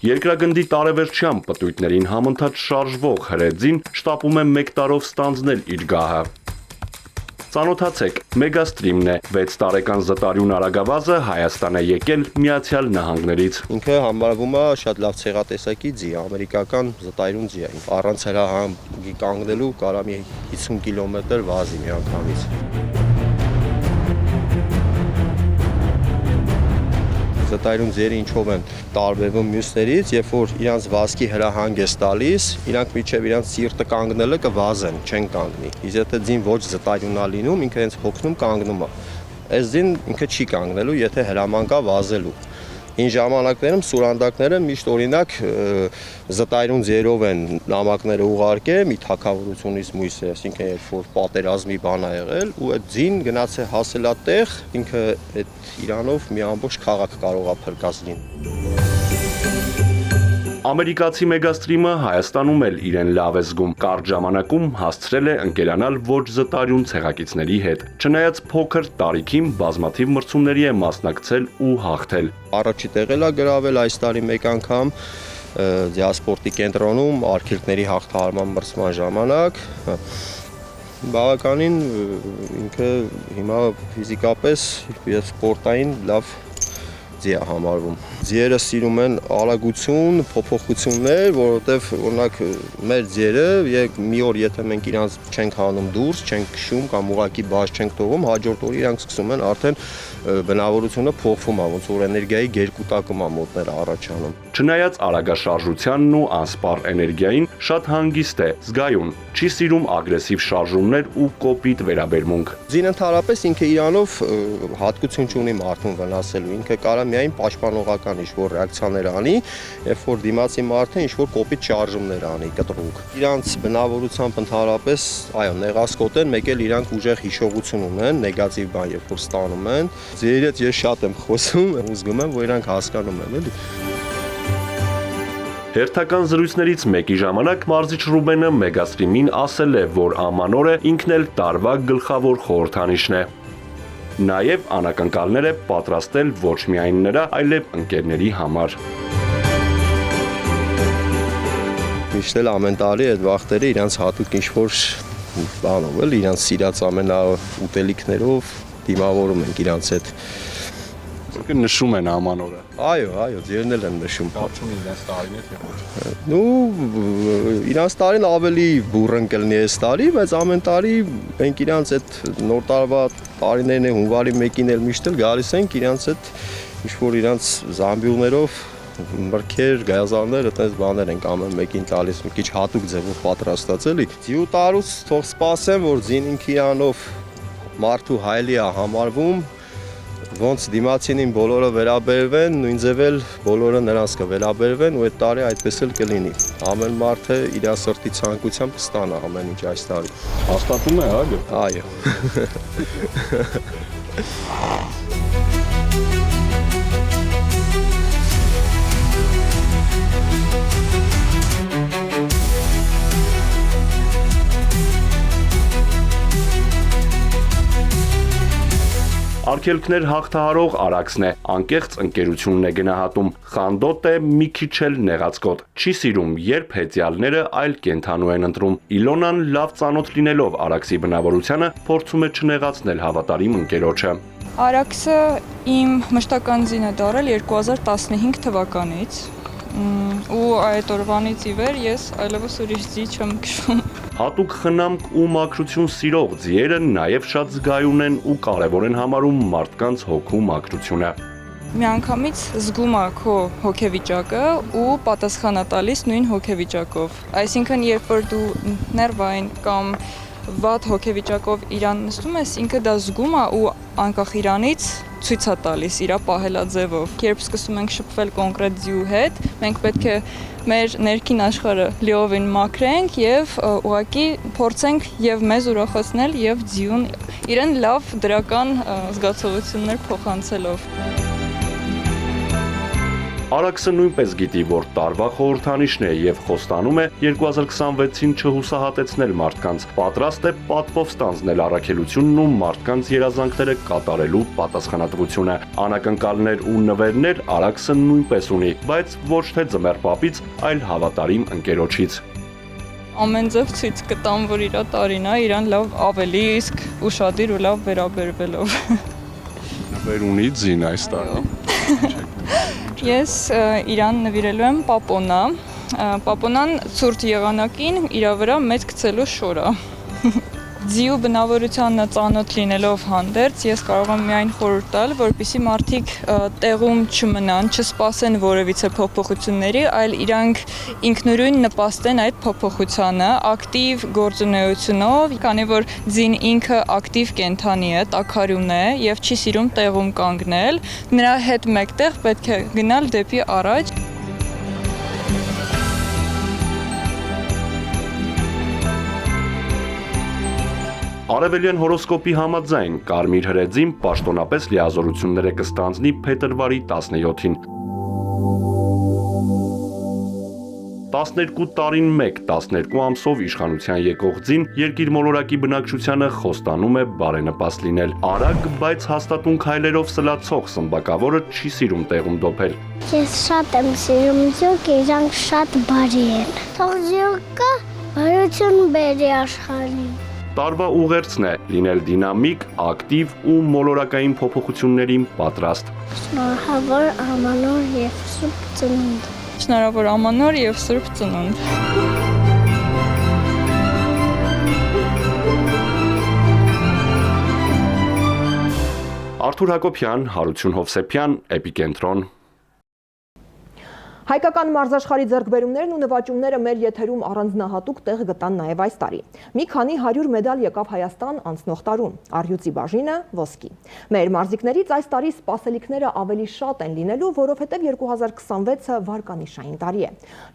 Երկրագնդի տարեվերջյան պտույտներին համընթաց շարժվող հրեձին շտապում է 1 տարով ստանձնել իր գահը։ Ծանոթացեք, Մեգաստրիմն է, 6 տարեկան զտարյուն արագավազը Հայաստան է եկել Միացյալ Նահանգներից։ Ինքը համարվում է շատ լավ ցեղատեսակի ձի, ամերիկական զտարյուն ձի է։ Առանց հրահանգի կանգնելու կարա մի 50 կիլոմետր վազի միանգամից։ Զտարյուն ձիերը ինչով են տարբերվում մյուսներից, երբ որ իրանց վազքի հրահանգ է տալիս, իրանք միջև իրանց սիրտը կանգնելը կվազեն, չեն կանգնի։ Իսկ եթե ձին ոչ զտարյուն է լինում, ինքը հենց հոգնում կանգնում է։ Այս ձին ինքը չի կանգնելու, եթե հրաման կա վազելու։ Հին ժամանակներում սուրանդակները միշտ օրինակ զտարյուն ձիերով են նամակները ուղարկել մի թագավորությունից մույսը, այսինքն երբ որ պատերազմի բան ա եղել, ու այդ ձին գնաց է հասել այդտեղ, ինքը այդ իրանով մի ամբողջ քաղաք կարող է փրկած լինել։ Ամերիկացի մեգաստրիմը Հայաստանում էլ իրեն լավ է զգում, կարճ ժամանակում հասցրել է ընկերանալ ոչ զտարյուն ցեղակիցների հետ։ Չնայած փոքր տարիքին բազմաթիվ մրցումների է մասնակցել ու հաղթել։ Առաջի տեղել է գրավել այս տարի մեկ անգամ դիասպորտի կենտրոնում արգելքների հաղթահարման մրցման ժամանակ։ Բավականին ինքը հիմա ֆիզիկապես եւ սպորտային լավ ձի է համարվում։ Ձիերը սիրում են արագություն, փոփոխություններ, որովհետև օրինակ մեր ձիերը մի օր եթե մենք իրանց չենք հանում դուրս, չենք քշում կամ ուղակի բաց չենք թողում, հաջորդ օր իրանք սկսում են արդեն բնավորությունը փոխվում է, ոնց որ էներգիայի գերկուտակում է մոտները առաջանում։ Չնայած արագաշարժությանն ու անսպառ էներգիային, շատ հանգիստ է, զգայուն, չի սիրում ագրեսիվ շարժումներ ու կոպիտ վերաբերմունք։ Ձին ընդհանրապես ինքը իրանով հատկություն չունի մարդուն վնասելու, ինքը կարա միայն պաշտպանողական ինչ-որ ռեակցիաներ անի, երբ որ դիմացի մարդը ինչ-որ կոպիտ շարժումներ անի, կտրուկ։ Իրանց բնավորությամբ ընդհանրապես, այո, նեղասկոտ են, մեկ էլ իրանք ուժեղ հիշողություն ունեն, նեգատիվ բան երբ որ ստանում են։ Ձիերի հետ ես շատ եմ խոսում, ու զգում եմ, որ իրանք հասկանում են, էլի։ Հերթական զրույցներից մեկի ժամանակ մարզիչ Ռուբենը մեգաստրիմին ասել է, որ ամանորը ինքն էլ տարվա գլխավոր խորհրդանիշն է։ Նաև անակնկալներ է պատրաստել ոչ միայն նրա, այլև ընկերների համար։ Միշտ էլ ամեն տարի այդ վախտերը իրանց հատուկ ինչ-որ բանով էլ, իրանց սիրած ամենաուտելիքներով դիմավորում ենք իրանց հետ։ Նշում են ամանորը։ Այո, ձերն էլ են նշում։ Կարծում իրենց տարին է թե ոչ։ Ну, իրանց տարին ավելի բուրըն կլինի այս տարի, բայց ամեն տարի մենք իրանց այդ նոր տարվա տարիներն է հունվարի 1-ին էլ միշտ էլ գալիս ենք իրանց այդ ինչ-որ իրանց զամբյուղներով մրգեր, գազաններ, այդպես բաներ ենք ամեն մեկին տալիս, մի քիչ հատուկ ձևով պատրաստած էլի։ Ձիու տարուց թող սպասեմ, որ ձին ինքը իրանով մարդու հայլի է համարվում, ոնց դիմացինին բոլորը վերաբերվեն, նույն ձև էլ բոլորը նրանց կվերաբերվեն ու այդ տարի այդպես էլ կլինի։ Ամեն մարդը իր սրտի ցանկությամբ կստանա ամեն ինչ այս տարի։ Հաստատում է, հա։ Այո։ Արգելքներ հաղթահարող Արաքսն է, անկեղծ ընկերությունն է գնահատում, խանդոտ է, մի քիչ էլ նեղացկոտ, չի սիրում, երբ հեծյալները այլ կենդանու են ընտրում։ Իլոնան լավ ծանոթ լինելով Արաքսի բնավորությանը, փորձում է չնեղացնել հավատարիմ ընկերոջը։ Արաքսը իմ մշտական ձին է դարել 2015 թվականից ու այդ օրվանից ի վեր ես այլևս ուրիշ ձի չեմ քշում։ Հատուկ խնամք ու մաքրություն սիրող ձիերը նաև շատ զգայուն են ու կարևոր են համարում մարդկանց հոգու մաքրությունը։ Միանգամից զգում է քո հոգեվիճակը ու պատասխան է տալիս նույն հոգեվիճակով։ Այսինքն, երբ որ դու ներվային կամ վատ հոգեվիճակով իրան նստում ես, ինքը դա զգում է ու անկախ իրանից ցույց է տալիս իր պահելաձևով։ Երբ սկսում ենք շփվել կոնկրետ ձիու հետ, մենք պետք է մեր ներքին աշխարհը լիովին մաքրենք եւ ուղղակի փորձենք եւ մեզ ուրախացնել եւ ձիուն իրեն լավ դրական զգացողություններ փոխանցելով։ Արաքսը նույնպես գիտի, որ տարվա խորհրդանիշն է եւ խոստանում է 2026-ին չհուսահատեցնել մարդկանց, պատրաստ է պատվով ստանձնել առաքելությունն ու մարդկանց երազանքները կատարելու պատասխանատվությունը։ Անակնկալներ ու նվերներ Արաքսը նույնպես ունի, բայց ոչ թե ձմեռ պապից, այլ հավատարիմ ընկերոջից։ Ամեն ձև ցույց կտամ, որ իր տարին է, իրան լավ ավելի իսկ ուշադիր ու լավ վերաբերվելով։ Նվեր ունի ձին այս տարի։ Ես իրան նվիրելու եմ պապոնա։ Պապոնան ցուրտ եղանակին իր վրա մեծ գցելու շոր է։ Ձիու բնավորությանը ծանոթ լինելով հանդերձ, ես կարող եմ միայն խորհուրդ տալ, որպեսզի մարդիկ տեղում չմնան, չսպասեն որևիցե փոփոխությունների, այլ իրանք ինքնուրույն նպաստեն այդ փոփոխությանը ակտիվ գործունեությունով, քանի որ ձին ինքը ակտիվ կենդանի է, տաքարյուն է եւ չի սիրում տեղում կանգնել, նրա հետ մեկտեղ պետք է գնալ դեպի առաջ։ Արևելյան հորոսկոպի համաձայն կարմիր հրեձին պաշտոնապես լիազորությունները կստանձնի փետրվարի 17-ին։ 12 տարին 12 ամսով իշխանության եկող ձին երկիր մոլորակի բնակչությանը խոստանում է բարենպաստ լինել։ Արագ, բայց հաստատուն քայլերով սլացող սմբակավորը չի սիրում տեղում դոփել։ Ես շատ եմ սիրում ձուկ, իրանք շատ բարի են։ Թող ձուկը բարություն բերի աշխարհին։ Տարվա ուղերձն է լինել դինամիկ, ակտիվ ու մոլորակային փոփոխություններին պատրաստ։ Շնորհավոր Ամանոր եւ Սուրբ Ծնունդ։ Շնորհավոր Ամանոր եւ Սուրբ Ծնունդ։ Արթուր Հակոբյան, Հարություն Հովսեփյան, Էպիկենտրոն։ Հայկական մարզաշխարհի ձեռքբերումներն ու նվաճումները մեր եթերում առանձնահատուկ տեղ գտան նաև այս տարի։ Մի քանի 100 մեդալ եկավ Հայաստան անցնող տարում, առյուծի բաժինը ոսկի։ Մեր մարզիկներից այս տարի սպասելիքները ավելի շատ են լինելու, որովհետև 2026-ը վարկանիշային տարի է։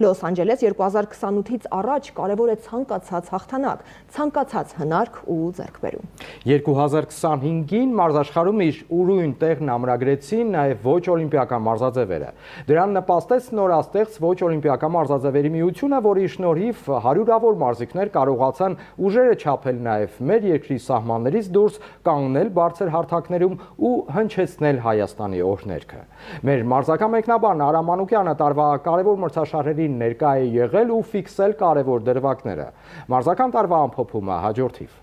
Լոս Անջելես 2028-ից առաջ կարևոր է ցանկացած հաղթանակ, ցանկացած հնարք ու ձեռքբերում։ 2025-ին մարզաշխարհում իր ուրույն տեղն ամրագրեցին նաև ոչ օլիմպիական մարզաձևերը։ Դրան նպաստեց նորաստեղծ ոչ օլիմպիական մարզաձևերի միությունը, որի շնորհիվ հարյուրավոր մարզիկներ կարողացան ուժերը չափել նաև մեր երկրի սահմաններից դուրս, կանգնել բարձր հարթակներում ու հնչեցնել Հայաստանի օրհներգը։ Մեր մարզական մեկնաբան Արամ Մանուկյանը տարվա կարևոր մրցաշարերին ներկա է եղել ու ֆիքսել կարևոր դրվագները։ Մարզական տարվա ամփոփումը հաջորդիվ։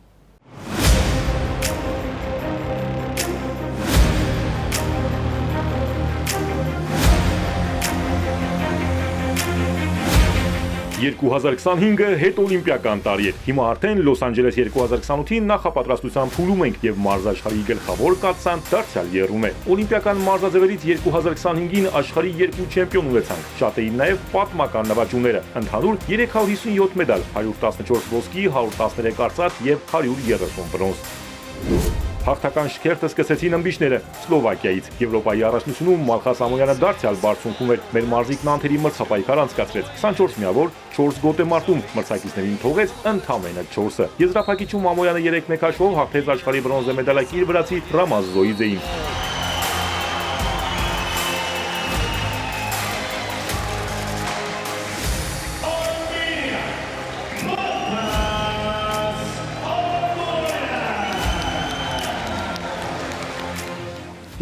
«2025-ը հետօլիմպիական տարի է։ Հիմա արդեն Լոս Անջելես 2028-ին նախապատրաստության փուլում ենք եւ մարզաշխարհի գլխավոր կաթսան դարձյալ եռում է։ Օլիմպիական մարզաձևերից 2025-ին աշխարհի 2 չեմպիոն ունեցանք։ Շատ էին նաեւ պատմական նվաճումները։ Ընդհանուր 357 մեդալ, 114 ոսկի, 113 արծաթ եւ 130 բրոնզ։ Հաղթական շքերթը սկսեցին ըմբիշները Սլովակիայից։ Եվրոպայի առաջնությունում Մալխաս Ամոյանը դարձյալ բարձունքում էր։ Մեր մարզիկն անթերի մրցապայքար անցկացրեց 24 միավոր 4 գոտեմարտում, մրցակիցներին թողեց ընդամենը 4-ը։ Եզրափակիչում Ամոյանը 3-1 հաշվով հաղթեց աշխարհի բրոնզե մեդալակիր վրացի Ռամազ Զոիձեին։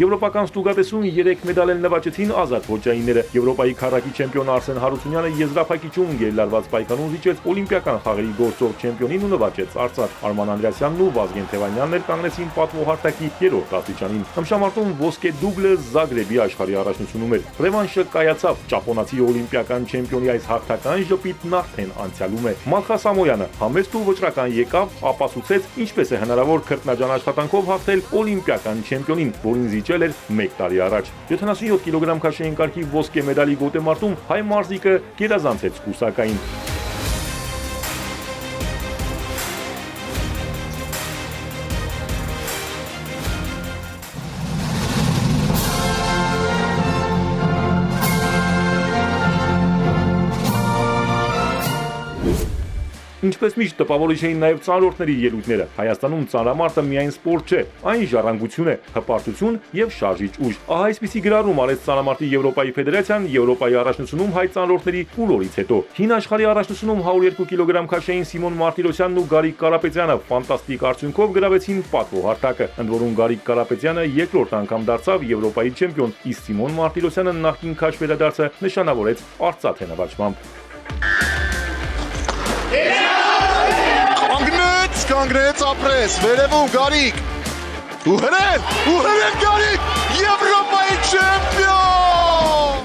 Եվրոպական ստուգատեսում 3 մեդալ են նվաճեցին ազատ ոճայինները։ Եվրոպայի քառակի չեմպիոն Արսեն Հարությունյանը եզրափակիչում գերլարված պայքարում զիջեց օլիմպիական խաղերի գործող չեմպիոնին ու նվաճեց արծաթ։ Արման Անդրեասյանն ու Վազգեն Թևանյանն էլ կանգնեցին պատվոհարտակի 3-րդ աստիճանին։ Ըմշամարտում ոսկե դուբլը Զագրեբի աշխարհի առաջնությունում էր։ Ռևանշը կայացավ։ Ճապոնացի օլիմպիական չեմպիոնի այս հաղթական ժպիտն արդեն անցյալում է։ Մալխաս Ամոյանը համեստ ու վճռական եկավ, ապացուցեց ինչպես է հնարավոր քրտնաջան աշխատանքով հաղթել օլիմպիական չեմպիոնին, որին զիջել էր 1 տարի առաջ։ 77 կիլոգրամ քաշային կարգի ոսկե մեդալի գոտեմարտում հայ մարզիկը գերազանցեց կուսակային։ Ինչպես միշտ տպավորիչ էին նաև ծանրորդների ելույթները։ Հայաստանում ծանրամարտը միայն սպորտ չէ, այն ժառանգություն է, հպարտություն եւ շարժիչ ուժ։ Ահա այսպիսի գրառում արեց ծանրամարտի Եվրոպայի ֆեդերացիան Եվրոպայի առաջնությունում հայ ծանրորդների ֆուրորից հետո։ Հին աշխարհի առաջնությունում 102 կիլոգրամ քաշային Սիմոն Մարտիրոսյանն ու Գարիկ Կարապետյանը ֆանտաստիկ արդյունքով գրավեցին պատվոհարտակը, ընդ որում Գարիկ Կարապետյանը երկրորդ անգամ դարձավ Եվրոպայի չեմպիոն, իսկ Սիմոն Մարտիրոսյանը նախկին քաշ վերադարձը նշանավորեց արծաթե նվաճմամբ։ Կանգնեց ապրես, վերևում Գարիկ, ու հրեն Գարիկ, Եվրոպայի չեմպիոն։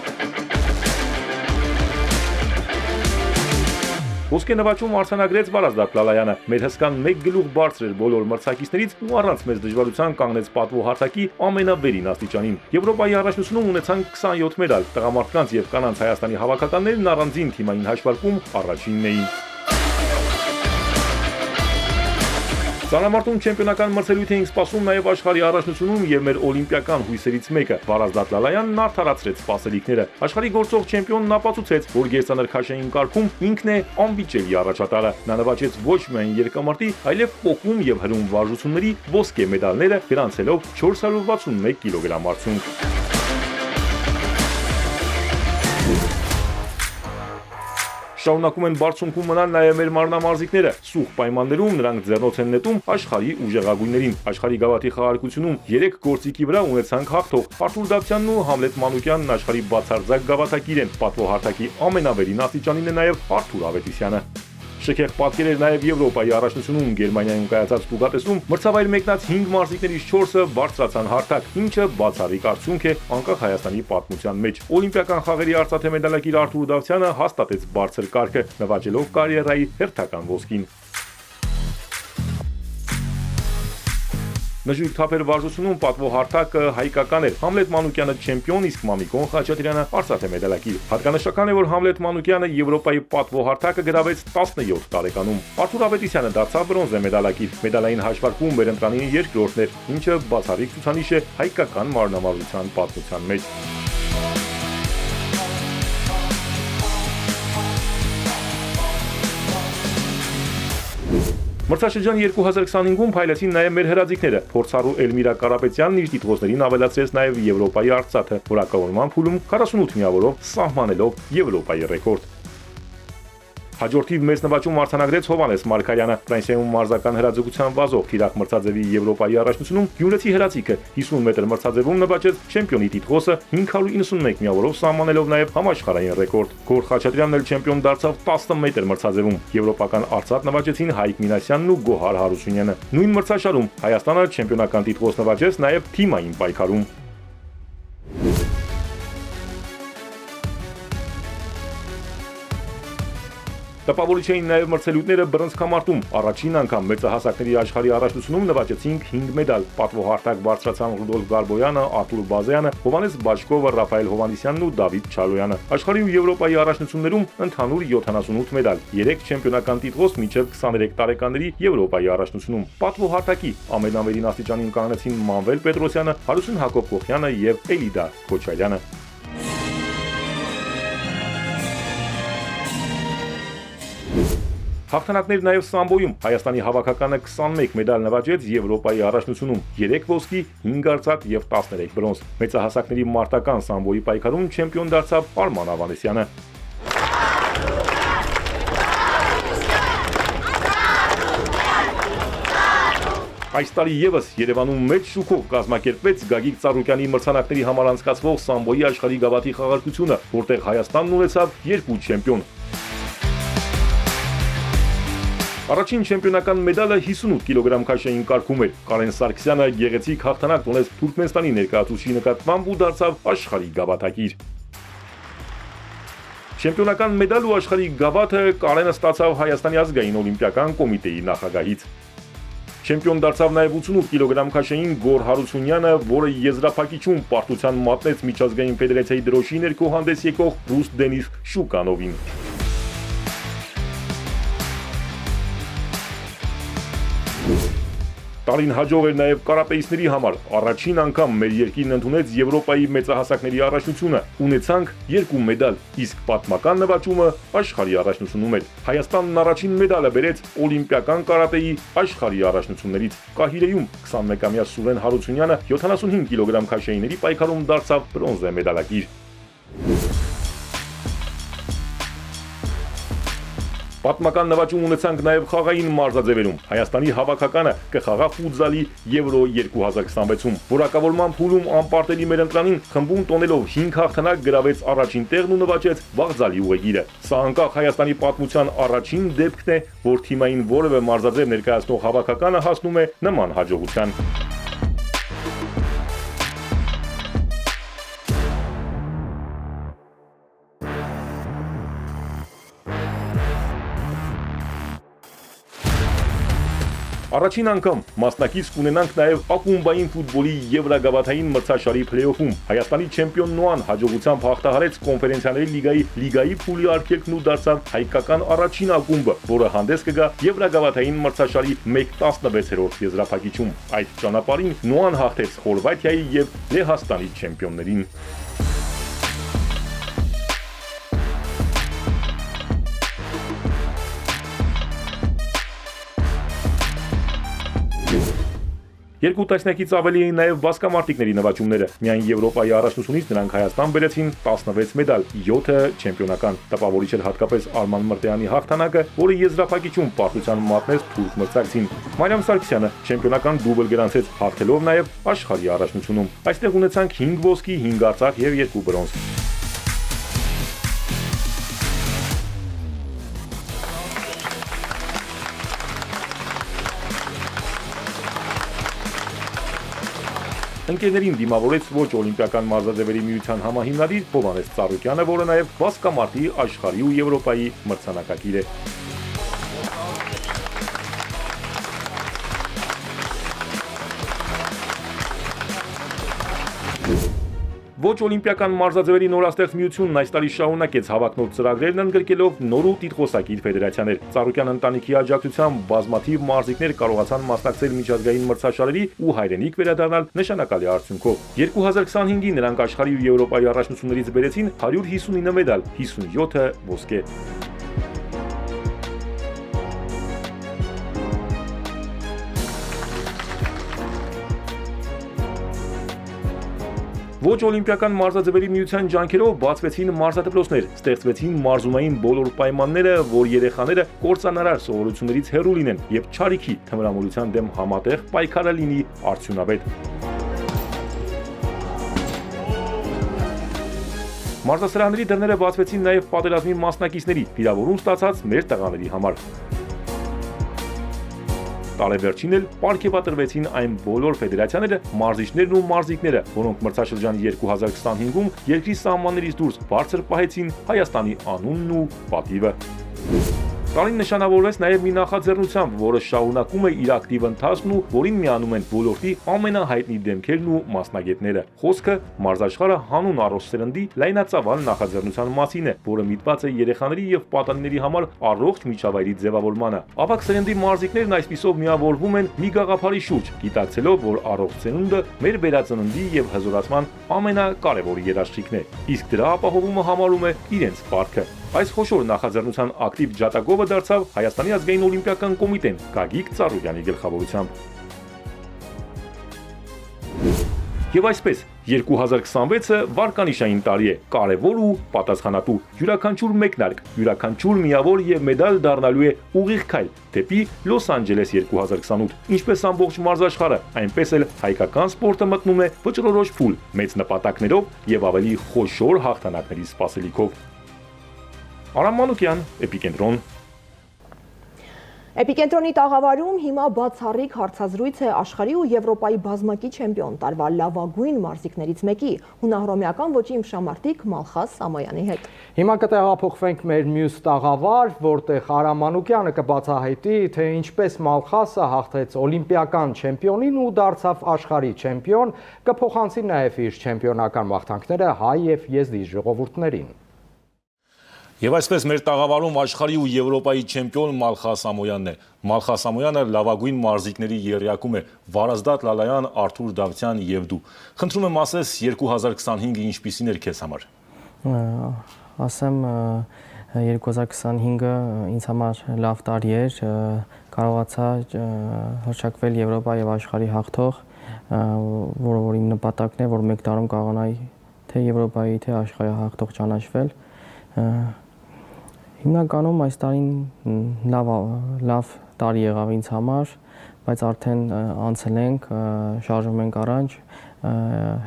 Ոսկե նվաճում արձանագրեց Վարազդատ Լալայանը։ Մեր հսկան 1 գլուխ բարձր էր բոլոր մրցակիցներից ու առանց մեծ դժվարության կանգնեց պատվոհարտակի ամենավերին աստիճանին։ Եվրոպայի առաջնությունում ունեցանք 27 մեդալ, տղամարդկանց եւ կանանց Հայաստանի հավաքականներն առանձին թիմային հաշվարկում առաջինն էին։ Ծանրամարտում չեմպիոնական մրցելույթ էինք սպասում նաև աշխարհի առաջնությունում եւ մեր օլիմպիական հույսերից մեկը Վարազդատ Լալայանն արդարացրեց սպասելիքները։ Աշխարհի գործող չեմպիոնն ապացուցեց, որ գերծանր քաշային կարգում ինքն է անվիճելի առաջատարը։ Նա նվաճեց ոչ միայն երկամարտի, այլև պոկում եւ հրում վարժությունների ոսկե մեդալները, գրանցելով 461 կիլոգրամ արդյունք։ Շարունակում են բարձունքում մնալ նաև մեր մարմնամարզիկները։ Սուղ պայմաններում նրանք ձեռնոց են նետում աշխարհի ուժեղագույներին։ Աշխարհի գավաթի խաղարկությունում 3 գործիքի վրա ունեցանք հաղթող Արթուր Դավթյանն ու Համլետ Մանուկյանն աշխարհի բացարձակ գավաթակիր են։ Պատվոհարթակի ամենավերին աստիճանին է նաև Արթուր Ավետիսյանը։ Շքեղ պատկեր էր նաև Եվրոպայի առաջնությունում Գերմանիայում կայացած ստուգատեսում մրցավայր մեկնած 5 մարզիկներից 4-ը բարձրացան հարթակ, ինչը բացառիկ արդյունք է անկախ Հայաստանի պատմության մեջ։ Օլիմպիական խաղերի արծաթե մեդալակիր Արթուր Դավթյանը հաստատեց բարձր կարգը, նվաճելով կարիերայի հերթական ոսկին։ Նժույգ թափեր վարժությունում պատվոհարթակը հայկական էր։ Համլետ Մանուկյանը չեմպիոն, իսկ Մամիկոն Խաչատրյանը արծաթե մեդալակիր։ Հատկանշական է, որ Համլետ Մանուկյանը Եվրոպայի պատվոհարթակը գրավեց 17 տարեկանում։ Արթուր Ավետիսյանը դարձավ բրոնզե մեդալակիր։ Մեդալային հաշվարկում վերընտրանին երկրորդն էր, ինչը բացառիկ ցուցանիշ է հայկական մարմնամարզության պատմության մեջ։ Մրցաշրջան 2025-ում փայլեցին նաև մեր հրաձիգները։ Փորձառու Էլմիրա Կարապետյանն իր տիտղոսներին ավելացրեց նաև Եվրոպայի արծաթը, որակավորման փուլում 48 միավորով սահմանելով Եվրոպայի ռեկորդ։ Հաջորդիվ մեծ նվաճում արձանագրեց Հովհաննես Մարգարյանը։ Ֆրանսիայում մարզական հրաձգության վազով Թիրախ մրցաձևի Եվրոպայի առաջնությունում գյումրեցի հրաձիգը 50 մետր մրցաձևում նվաճեց չեմպիոնի տիտղոսը 591 միավորով սահմանելով նաև համաշխարհային ռեկորդ։ Գոր Խաչատրյանն էլ չեմպիոն դարձավ 10 մետր մրցաձևում։ Եվրոպական արծաթ նվաճեցին Հայկ Մինասյանն ու Գոհար Հարությունյանը։ Նույն մրցաշարում Հայաստանը չեմպիոնական տիտղոս նվաճեց նաև թիմային պայքարում։ Տպավորիչ էին նաև մրցելույթները բռնցքամարտում։ Առաջին անգամ մեծահասակների աշխարհի առաջնությունում նվաճեցինք 5 մեդալ։ Պատվոհարթակ բարձրացան Ռուդոլֆ Գարբոյանը, Արտուր Բազեյանը, Հովհաննես Բաչկովը, Ռաֆայել Հովհաննիսյանն ու Դավիթ Չալոյանը։ Աշխարհի ու Եվրոպայի առաջնություններում ընդհանուր 78 մեդալ, 3 չեմպիոնական տիտղոս մինչև 23 տարեկանների Եվրոպայի առաջնությունում։ Պատվոհարթակի ամենավերին աստիճանին կանգնեցին Մանվել Պետրոսյանը, Հարություն Հակոբ Կոխյանը եւ Էլիդա Քոչալյանը։ Հաղթանակներ նաև սամբոյում։ Հայաստանի հավաքականը 21 մեդալ նվաճեց Եվրոպայի առաջնությունում՝ 3 ոսկի, 5 արծաթ եւ 13 բրոնզ։ Մեծահասակների մարտական սամբոյի պայքարում չեմպիոն դարձավ Արման Ավանեսյանը։ Այս տարի եւս Երևանում մեծ շուկով կազմակերպվեց Գագիկ Ծառուկյանի մրցանակների համար անցկացվող սամբոյի աշխարհի գավաթի խաղարկությունը, որտեղ Հայաստանն ունեցավ 2 չեմպիոն։ Առաջին չեմպիոնական մեդալը 58 կիլոգրամ քաշային կարգում էր։ Կարեն Սարգսյանը գեղեցիկ հաղթանակ տոնեց Թուրքմենստանի ներկայացուցիչի նկատմամբ ու դարձավ աշխարհի գավաթակիր։ Չեմպիոնական մեդալ ու աշխարհի գավաթը Կարենը ստացավ Հայաստանի ազգային օլիմպիական կոմիտեի նախագահից։ Չեմպիոն դարձավ նաև 88 կիլոգրամ քաշային Գոր Հարությունյանը, որը եզրափակիչում պարտության մատնեց միջազգային ֆեդերացիայի դրոշի ներքո հանդես եկող ռուս Դենիս Շուկանովին։ Տարին հաջող էր նաև կարապեիստների համար։ Առաջին անգամ մեր երկիրն ընդունեց Եվրոպայի մեծահասակների առաջնությունը։ Ունեցանք 2 մեդալ, իսկ պատմական նվաճումը աշխարհի առաջնությունում էր։ Հայաստանն առաջին մեդալը բերեց օլիմպիական կարատեի աշխարհի առաջնություններից։ Կահիրեում 21-ամյա Սուրեն Հարությունյանը 75 կիլոգրամ քաշայիների պայքարում դարձավ բրոնզե մեդալակիր։ Պատմական նվաճում ունեցանք նաև խաղային մարզաձևերում։ Հայաստանի հավաքականը կխաղա ֆուտզալի Եվրո 2026-ում։ Որակավորման փուլում անպարտելի մեր ընտրանին խմբում տոնելով 5 հաղթանակ գրավեց առաջին տեղն ու նվաճեց վաղձալի ուղեգիրը։ Սա անկախ Հայաստանի պատմության առաջին դեպքն է, որ թիմային որևէ մարզաձև ներկայացնող հավաքականը հասնում է նման հաջողության։ Առաջին անգամ մասնակից կունենանք նաև ակումբային ֆուտբոլի Եվրագավաթային մրցաշարի փլեյոֆում։ Հայաստանի չեմպիոն Նոան հաջողությամբ հաղթահարեց Կոնֆերենցիաների լիգայի փուլի արգելքն ու դարձավ հայկական առաջին ակումբը, որը հանդես կգա Եվրագավաթային մրցաշարի 1/16-րդ եզրափակիչում։ Այդ ճանապարհին Նոան հաղթեց Խորվաթիայի եւ Լեհաստանի չեմպիոններին։ Երկու տասնյակից ավելի էին նաև բասկամարտիկների նվաճումները։ Միայն Եվրոպայի առաջնությունից նրանք Հայաստան բերեցին 16 մեդալ, 7-ը չեմպիոնական։ Տպավորիչ էր հատկապես Արման Մրտեյանի հաղթանակը, որը եզրափակիչում պարտության մատնեց թուրք մրցակցին։ Մարիամ Սարգսյանը չեմպիոնական դուբլ գրանցեց, հաղթելով նաև աշխարհի առաջնությունում։ Այստեղ ունեցանք 5 ոսկի, 5 արծաթ եւ 2 բրոնզ։ Ընկերներին դիմավորեց ոչ օլիմպիական մարզաձևերի միության համահիմնադիր Հովհաննես Ծառուկյանը, որը նաև բասկամարտի աշխարհի ու Եվրոպայի մրցանակակիր է։ Ոչ օլիմպիական մարզաձևերի նորաստեղծ միությունն այս տարի շարունակեց հավակնող ծրագրերն ընդգրկելով նոր ու տիտղոսակիր ֆեդերացիաներ։ Ծառուկյան ընտանիքի աջակցությամբ բազմաթիվ մարզիկներ կարողացան մասնակցել միջազգային մրցաշարերի ու հայրենիք վերադառնալ նշանակալի արդյունքով։ 2025-ին նրանք աշխարհի ու Եվրոպայի առաջնություններից բերեցին 159 մեդալ, 57-ը ոսկե։ Ոչ օլիմպիական մարզաձևերի միության ջանքերով բացվեցին մարզադպրոցներ, ստեղծվեցին մարզումային բոլոր պայմանները, որ երեխաները կործանարար սովորություններից հեռու լինեն եւ չարիքի թմրամոլության դեմ համատեղ պայքարը լինի արդյունավետ։ Մարզասրահների դռները բացվեցին նաև պատերազմի մասնակիցների վիրավորում ստացած մեր տղաների համար։ Տարեվերջին էլ պարգևատրվեցին այն բոլոր ֆեդերացիաները, մարզիչներն ու մարզիկները, որոնք մրցաշրջան 2025-ում երկրի սահմաններից դուրս բարձր պահեցին Հայաստանի անունն ու պատիվը։ Տարին նշանավորվեց նաև մի նախաձեռնությամբ, որը շարունակում է իր ակտիվ ընթացքն ու որին միանում են ոլորտի ամենահայտնի դեմքերն ու մասնագետները։ Խոսքը մարզաշխարհը հանուն առողջ սերնդի լայնածավալ նախաձեռնության մասին է, որը միտված է երեխաների եւ պատանիների համար առողջ միջավայրի ձևավորմանը։ Ավագ սերնդի մարզիկներն այսպիսով միավորվում են մի գաղափարի շուրջ, գիտակցելով, որ առողջ սերունդը մեր վերածննդի եւ հզորացման ամենակարևոր երաշխիքն է, իսկ դրա ապահովումը համարում է իրենց պարտքը։ Այս խոշոր նախաձեռնության ակտիվ ջատագովը դարձավ Հայաստանի ազգային օլիմպիական կոմիտեն Գագիկ Ծառուկյանի գլխավորությամբ։ Եվ այսպես 2026-ը վարկանիշային տարի է, կարևոր ու պատասխանատու, յուրաքանչյուր մեկնարկ, յուրաքանչյուր միավոր եւ մեդալ դառնալու է ուղիղ քայլ դեպի Լոս Անջելես 2028, ինչպես ամբողջ մարզաշխարհը, այնպես էլ հայկական սպորտը մտնում է վճռորոշ փուլ, մեծ նպատակներով եւ ավելի խոշոր հաղթանակների սպասելիքով։ Արամ Մանուկյան, Էպիկենտրոն։ Էպիկենտրոնի տաղավարում հիմա բացառիկ հարցազրույց է աշխարհի ու Եվրոպայի բազմակի չեմպիոն տարվա լավագույն մարզիկներից մեկի, հունահռոմեական ոճի իմշամարտիկ Մալխաս Սամոյանի հետ։ Հիմա կտեղափոխվենք մեր մյուս տաղավար, որտեղ Արամ Մանուկյանը կբացահայտի, թե ինչպես Մալխասը հաղթեց օլիմպիական չեմպիոնին ու դարձավ աշխարհի չեմպիոն, կփոխանցի նաև իր չեմպիոնական մաղթանքները հայ եւ եզդի ժողովուրդներին։ Եվ այսպես մեր տաղավարում աշխարհի ու Եվրոպայի չեմպիոն Մալխաս Սամոյանն է։ Մալխաս Սամոյանը լավագույն մարզիկների եռյակում է Վարազդատ Լալայան, Արթուր Դավթյան եւ դու։ Խնդրում եմ ասես 2025-ը ինչպիսին էր քեզ համար։ Ասեմ 2025-ը ինձ համար լավ տարի էր, կարողացա հռչակվել Եվրոպա եւ աշխարհի հաղթող, որ իմ նպատակն է, որ մեկ տարում կարողանայի թե Եվրոպայի, թե աշխարհի հաղթող ճանաչվել։ Հիմնականում այս տարին լավ տարի եղավ ինձ համար, բայց արդեն անցել ենք, շարժվում ենք առաջ,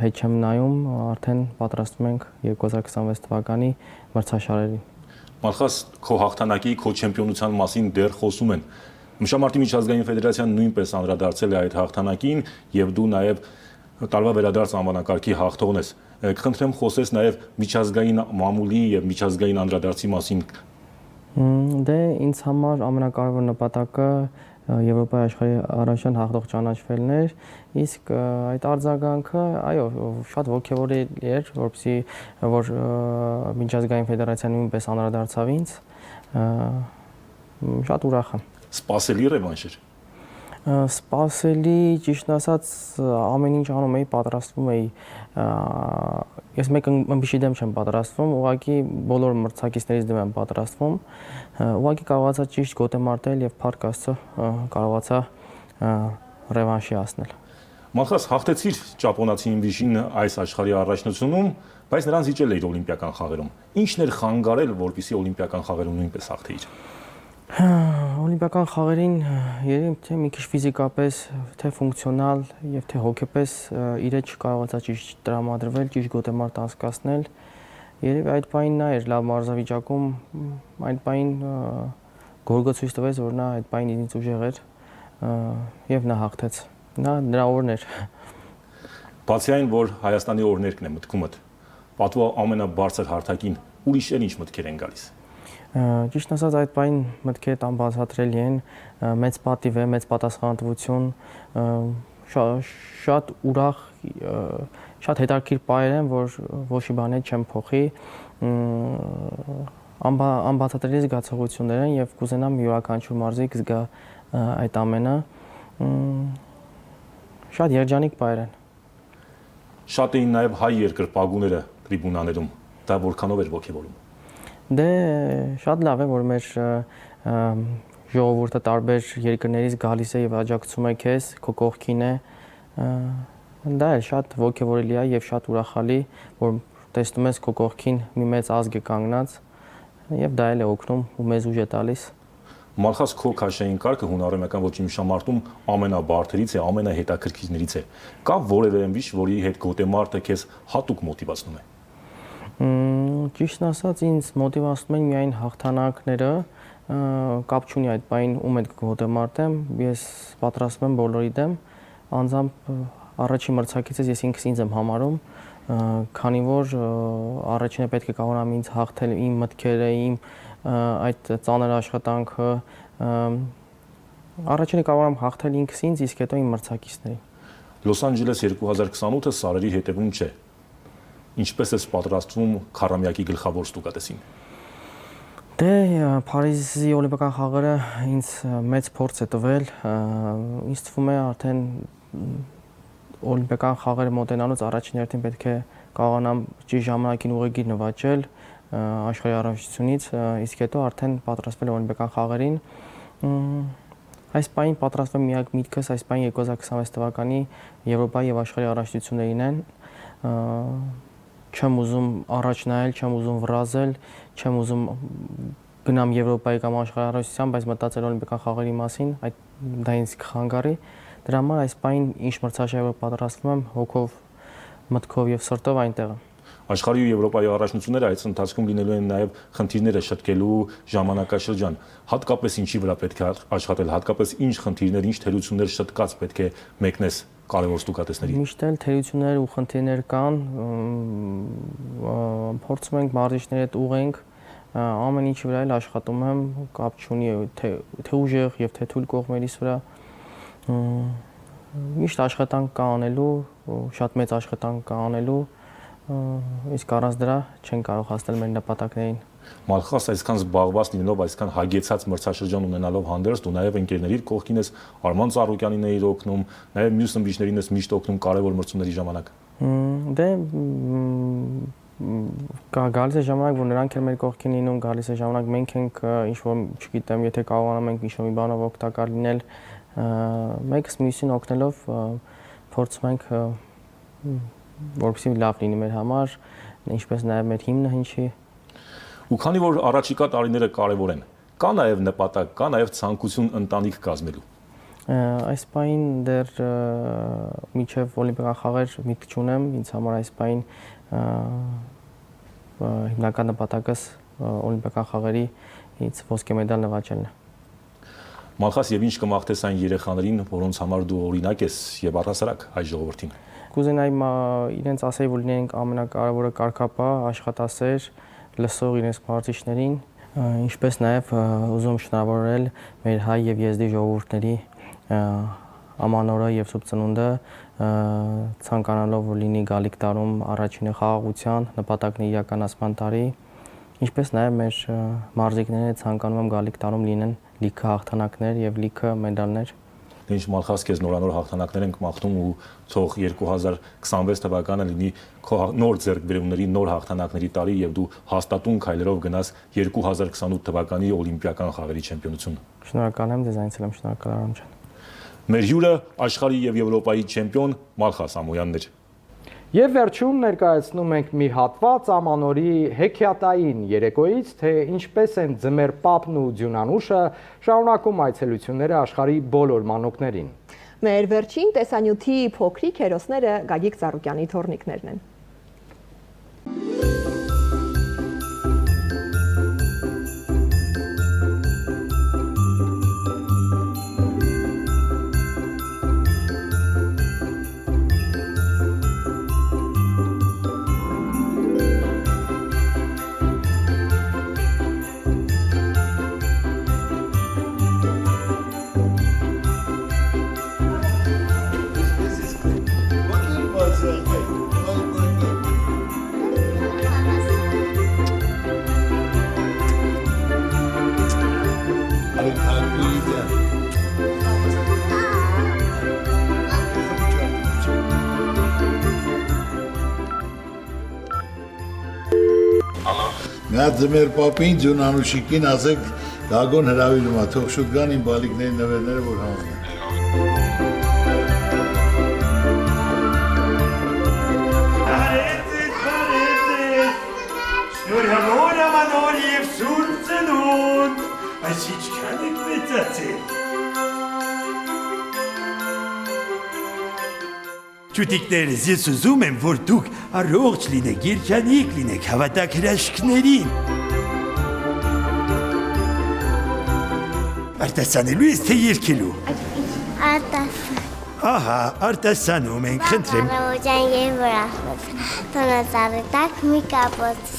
հետ չեմ նայում, արդեն պատրաստվում ենք 2026 թվականի մրցաշարերին։ Մալխաս, քո հաղթանակի, քո չեմպիոնության մասին դեռ խոսում են։ Մշամարտի միջազգային ֆեդերացիան նույնպես անդրադարձել է այդ հաղթանակին եւ դու նաեւ տարվա վերադարձ անվանակարգի հաղթողն ես։ Կխնդրեմ խոսես նաեւ միջազգային մամուլի եւ միջազգային անդրադարձի մասին։ Դե ինձ համար ամենակարևոր նպատակը Եվրոպայի աշխարհի առաջին հաղթող ճանաչվելն էր, իսկ այդ արձագանքը, այո, շատ ողջավորելի էր, որ միջազգային ֆեդերացիան նույնպես անդրադարձավ ինձ, շատ ուրախ եմ։ Սպասելի ռևանշ էր։ Սպասելի, ճիշտն ասած, ամեն ինչ անում էի, պատրաստվում էի։ Ես մեկ ըմբիշի դեմ չեմ պատրաստվում, ուղղակի բոլոր մրցակիցներից դեմ եմ պատրաստվում։ Ուղղակի կարողացա ճիշտ գոտե մարտել եւ փառք Աստծո կարողացա ռևանշի հասնել։ Մալխաս հաղթեցիր ճապոնացի ինվիշին այս աշխարհի առաջնությունում, բայց նրան զիջել էր օլիմպիական խաղերում։ Ինչն էր խանգարել, որպեսզի օլիմպիական խաղերում նույնպես հաղթեիր։ Օլիմպիական խաղերին երևի թե մի քիչ ֆիզիկապես, թե ֆունկցիոնալ եւ թե հոգեպես իրեջ չկարողացա ճիշտ տրամադրվել, ճիշտ գոտեմարտ անցկացնել։ Երևի այդ պահին նա էր լավ մարզավիճակում, այդ պահին գորգը ցույց տվեց, որ նա այդ պահին ինձ ուժեղ էր եւ նա հաղթեց։ Նա նրա օրն էր։ Բացի այն, որ Հայաստանի օրներկն է մտքումդ, պատվո ամենաբարձր հարթակին ուրիշ ինչ մտքեր են գալիս։ Ճիշտ ասած այդ պահին մտքերը անբացատրելի են, մեծ պատիվ է, մեծ պատասխանատվություն, շատ ուրախ, շատ հետաքրքիր պահեր են, որ ոչի բան չեմ փոխի, անբացատրելի զգացողություններ են եւ կուզենամ յուրաքանչյուր մարզիկ զգա այդ ամենը։ Շատ երջանիկ պահեր են։ Շատ էին նաեւ հայ երկրպագուները տրիբունաներում, դա որքանով էր ոգևորում։ Դե շատ լավ է, որ մեր ժողովուրդը տարբեր երկրներից գալիս է եւ աջակցում է քեզ, քո կողքին է։ Դա է շատ ոգևորելի է եւ շատ ուրախալի, որ տեսնում ես քո կողքին մի մեծ ազգ է կանգնած եւ դա էլ է օգնում ու մեզ ուժ է տալիս։ Մալխաս քո քաշային կարգը հունարենական ոչի մշամարտում ամենաբարդերից է, ամենահետաքրքիրներից է։ Կա որևէ ըմբիշ, որի հետ գոտեմարտը քեզ հատուկ մոտիվացնում է։ Ճիշտն ասած ինձ մոտիվացնում են միայն հաղթանակները, կապ չունի այդ պահին ում հետ գոտեմարտեմ, ես պատրաստվում եմ բոլորի դեմ, անձամբ առաջին մրցակիցս ես ինքս ինձ եմ համարում, քանի որ առաջինը պետք է կարողանամ ինձ հաղթել իմ մտքերը, իմ այդ ծանր աշխատանքը, առաջինը կարողանամ հաղթել ինքս ինձ, իսկ հետո իմ մրցակիցներին։ Լոս Անջելես 2028-ը սարերի հետևում չէ։ Ինչպես ես պատրաստվում քառամյակի գլխավոր ստուգատեսին։ Դե Փարիզի օլիմպիական խաղերը ինձ մեծ փորձ է տվել, ինձ թվում է արդեն օլիմպիական խաղերը մոտենալուց առաջին հերթին պետք է կարողանամ ճիշտ ժամանակին ուղեգիր նվաճել աշխարհի առաջնությունից, իսկ հետո արդեն պատրաստվել օլիմպիական խաղերին։ Այս պահին պատրաստվում միակ միտքս այս պահին 2026 թվականի Եվրոպայի եւ աշխարհի առաջնություններին են։ Չեմ ուզում առաջ նայել, չեմ ուզում վրազել, չեմ ուզում գնամ Եվրոպայի կամ աշխարհի առաջնության, բայց մտածել օլիմպիական խաղերի մասին, դա ինձ կխանգարի։ Դրա համար այս պահին ինչ մրցաշարերով պատրաստվում եմ, հոգով, մտքով եւ սրտով այնտեղ եմ։ Աշխարհի ու Եվրոպայի առաջնությունները այս ընթացքում լինելու են նաև խնդիրները շտկելու ժամանակաշրջան։ Հատկապես ինչի վրա պետք է աշխատել, հատկապես ինչ խնդիրներ, ինչ թերություններ շտկած պետք է մեկնես կարևոր ստուգատեսների։ Միշտ էլ թերություններ ու խնդիրներ կան, փորձում ենք մարզիչների հետ ուղենք, ամեն ինչի վրա էլ աշխատում եմ, կապ չունի թե ուժեղ եւ թե թույլ կողմերից վրա։ Միշտ աշխատանք կա անելու, շատ մեծ աշխատանք կա անելու, իսկ առանց դրա չեն կարող հասնել մեր նպատակներին։ Մալխաս այսքան զբաղված լինելով, այսքան հագեցած մրցաշրջան ունենալով հանդերձ, դու նաև ընկերների կողքին ես, Արման Ծառուկյանին էիր օգնում, նաև մյուս ըմբիշներին ես միշտ օգնում կարևոր մրցումների ժամանակ։ Դե գալիս է ժամանակ, որ նրանք էլ մեր կողքին լինում, գալիս է ժամանակ մենք ենք ինչ-որ, չգիտեմ, եթե կարողանամ ենք ինչ-որ մի բանով օգտակար լինել, մեկս մյուսին օգնելով փորձում ենք որպեսզի լավ լինի մեր համար, ինչպես նաև մեր հիմնը հնչի։ Ու քանի որ առաջիկա տարիները կարևոր են, կա նաև նպատակ, կա նաև ցանկություն ընտանիք կազմելու։ Այս պահին դեռ մինչև օլիմպիական խաղեր միտք չունեմ, ինձ համար այս պահին հիմնական նպատակս օլիմպիական խաղերից ոսկե մեդալ նվաճելն է։ Մալխաս, եւ ինչ կմաղթես այն երեխաներին, որոնց համար դու օրինակ ես եւ առհասարակ հայ ժողովրդին։ Կուզենայի իրենց ասեի, որ լինենք ամենակարևորը կարգապահ, աշխատասեր, լսող իրենց մարզիչներին, ինչպես նաև ուզում շնորհավորել մեր հայ եւ եզդի ժողովուրդների ամանորը եւ սուրբ ծնունդը, ցանկանալով որ լինի գալիք տարում առաջինը խաղաղության, նպատակների իրականացման տարի, ինչպես նաև մեր մարզիկները ցանկանում եմ գալիք տարում լինեն լիքը հաղթանակներ եւ լիքը մեդալներ։ Ինչ Մալխաս քեզ նորանոր հաղթանակներ ենք մաղթում ու թող 2026 թվականը լինի քո նոր ձեռքբերումների, նոր հաղթանակների տարի եւ դու հաստատուն քայլերով գնաս 2028 թվականի օլիմպիական խաղերի չեմպիոնություն։ Շնորհակալ եմ ձեզ, այնցել եմ, շնորհակալ Արամ ջան։ Մեր հյուրը աշխարհի եւ Եվրոպայի չեմպիոն Մալխաս Ամոյանն էր։ Եվ վերջում ներկայացնում ենք մի հատված Ամանորի հեքիաթային երեկոյից, թե ինչպես են Ձմեռ պապն ու Ձյունանուշը շարունակում այցելությունները աշխարհի բոլոր մանուկներին։ Մեր վերջին տեսանյութի փոքրիկ հերոսները Գագիկ Ծառուկյանի թոռնիկներն են։ Նա Ձմեռ պապին Ձյունանուշիկին ասեք Գագոն հրավիրում է, թող շուտ գան իմ բալիկների նվերները, որ հանձնեն։ Շնորհավոր Ամանոր և սուրբ ծնունդ, այս ինչքան եք մեծացել։ Ճուտիկներս, ես ուզում եմ, որ դուք առողջ լինեք, երջանիկ լինեք, հավատաք հրաշքներին։ Արտասանելու ես, թե երգելու։ Արտասան։ Ահա, արտասանում ենք, խնդրեմ։ Բարոջան և վրախոց, տոնածառի տակ մի կապոց,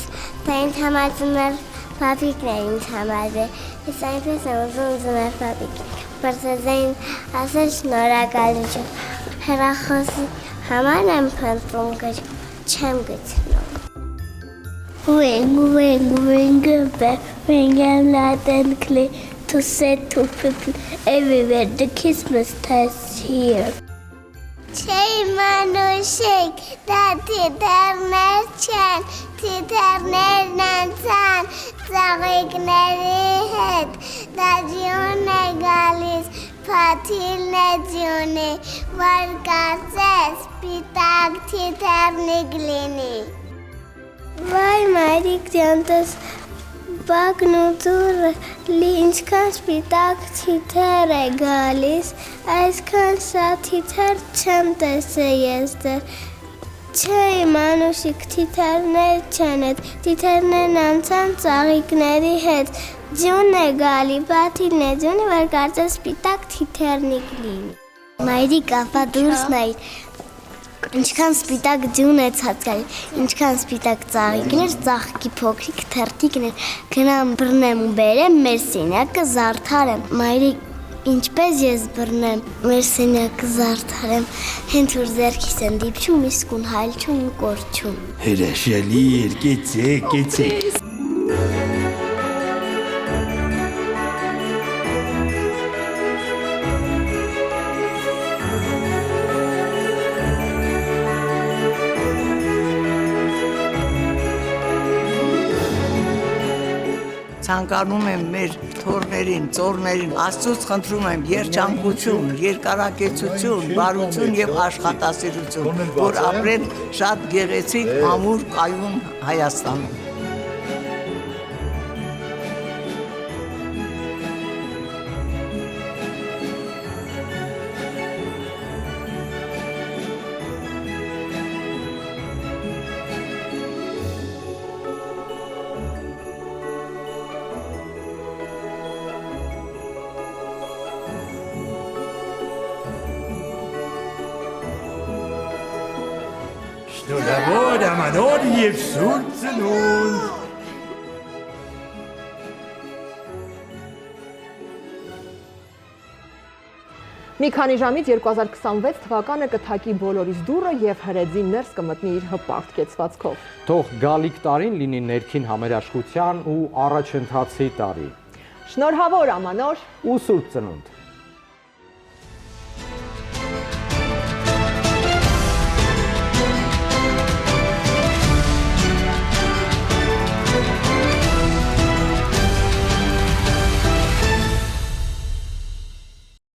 դա ինձ համար Ձմեռ պապիկներ ինձ համար է, ես այնպես եմ ուզում Ձմեռ պապիկ, բրծեզային ասել շնորհակալություն, հեռախոսի համար եմ փնտրում գր, չեմ գցնում։ When I'm loud and clear to say to people everywhere the Christmas time's here. Չէի մանուշիկ, դա թիթեռներ չեն, թիթեռներն անցան ծաղիկների հետ, դա ձյուն է գալիս, փաթիլն է ձյունի, որ կարծես սպիտակ թիթեռնիկ լինի։ Վայ մայրիկ ջանտես, բակն ու դուրը ինչքան սպիտակ թիթեռ է գալիս, այսքան շատ թիթեռ չեմ տեսել ես դեռ։ Չէ մանուշիկ, թիթեռներ չեն հետ, թիթեռներն անցան ծաղիկների հետ, ձյուն է գալի, բաթիլն է ձյունի, որ կարծես սպիտակ թիթեռնիկ լինի։ Մայրիկ ապա դուրս նայր, ինչքան սպիտակ ձյուն է ցածկալի, ինչքան սպիտակ ծաղիկներ, ծաղկի փոքրիկ թերթիկներ, գնամ բռնեմ ու բերեմ մեր սենյակը զարդարեմ։ Մայրիկ, ինչպես ես բռնեմ մեր սենյակը զարդարեմ, հենց որ ձեռքիս են դիպչում, իսկուն հայլչում ու կորչում։ Հրաշալի էր, կեցեք, կեցեք։ Ցանկանում եմ մեր թորներին, ծորներին, Աստծուց խնդրում եմ երջանկություն, երկարակեցություն, բարություն եւ աշխատասիրություն, որ ապրեն շատ գեղեցիկ, ամուր, կայուն Հայաստանում։ Շնորհավոր Ամանոր և սուրբ ծնունդ։ Մի քանի ժամից 2026 թվականը կթակի բոլորիս դուռը եւ հրեձին ներս կմտնի իր հպարտ կեցվածքով։ Թող գալիք տարին լինի ներքին համերաշխության ու առաջընթացի տարի։ Շնորհավոր Ամանոր ու սուրբ ծնունդ։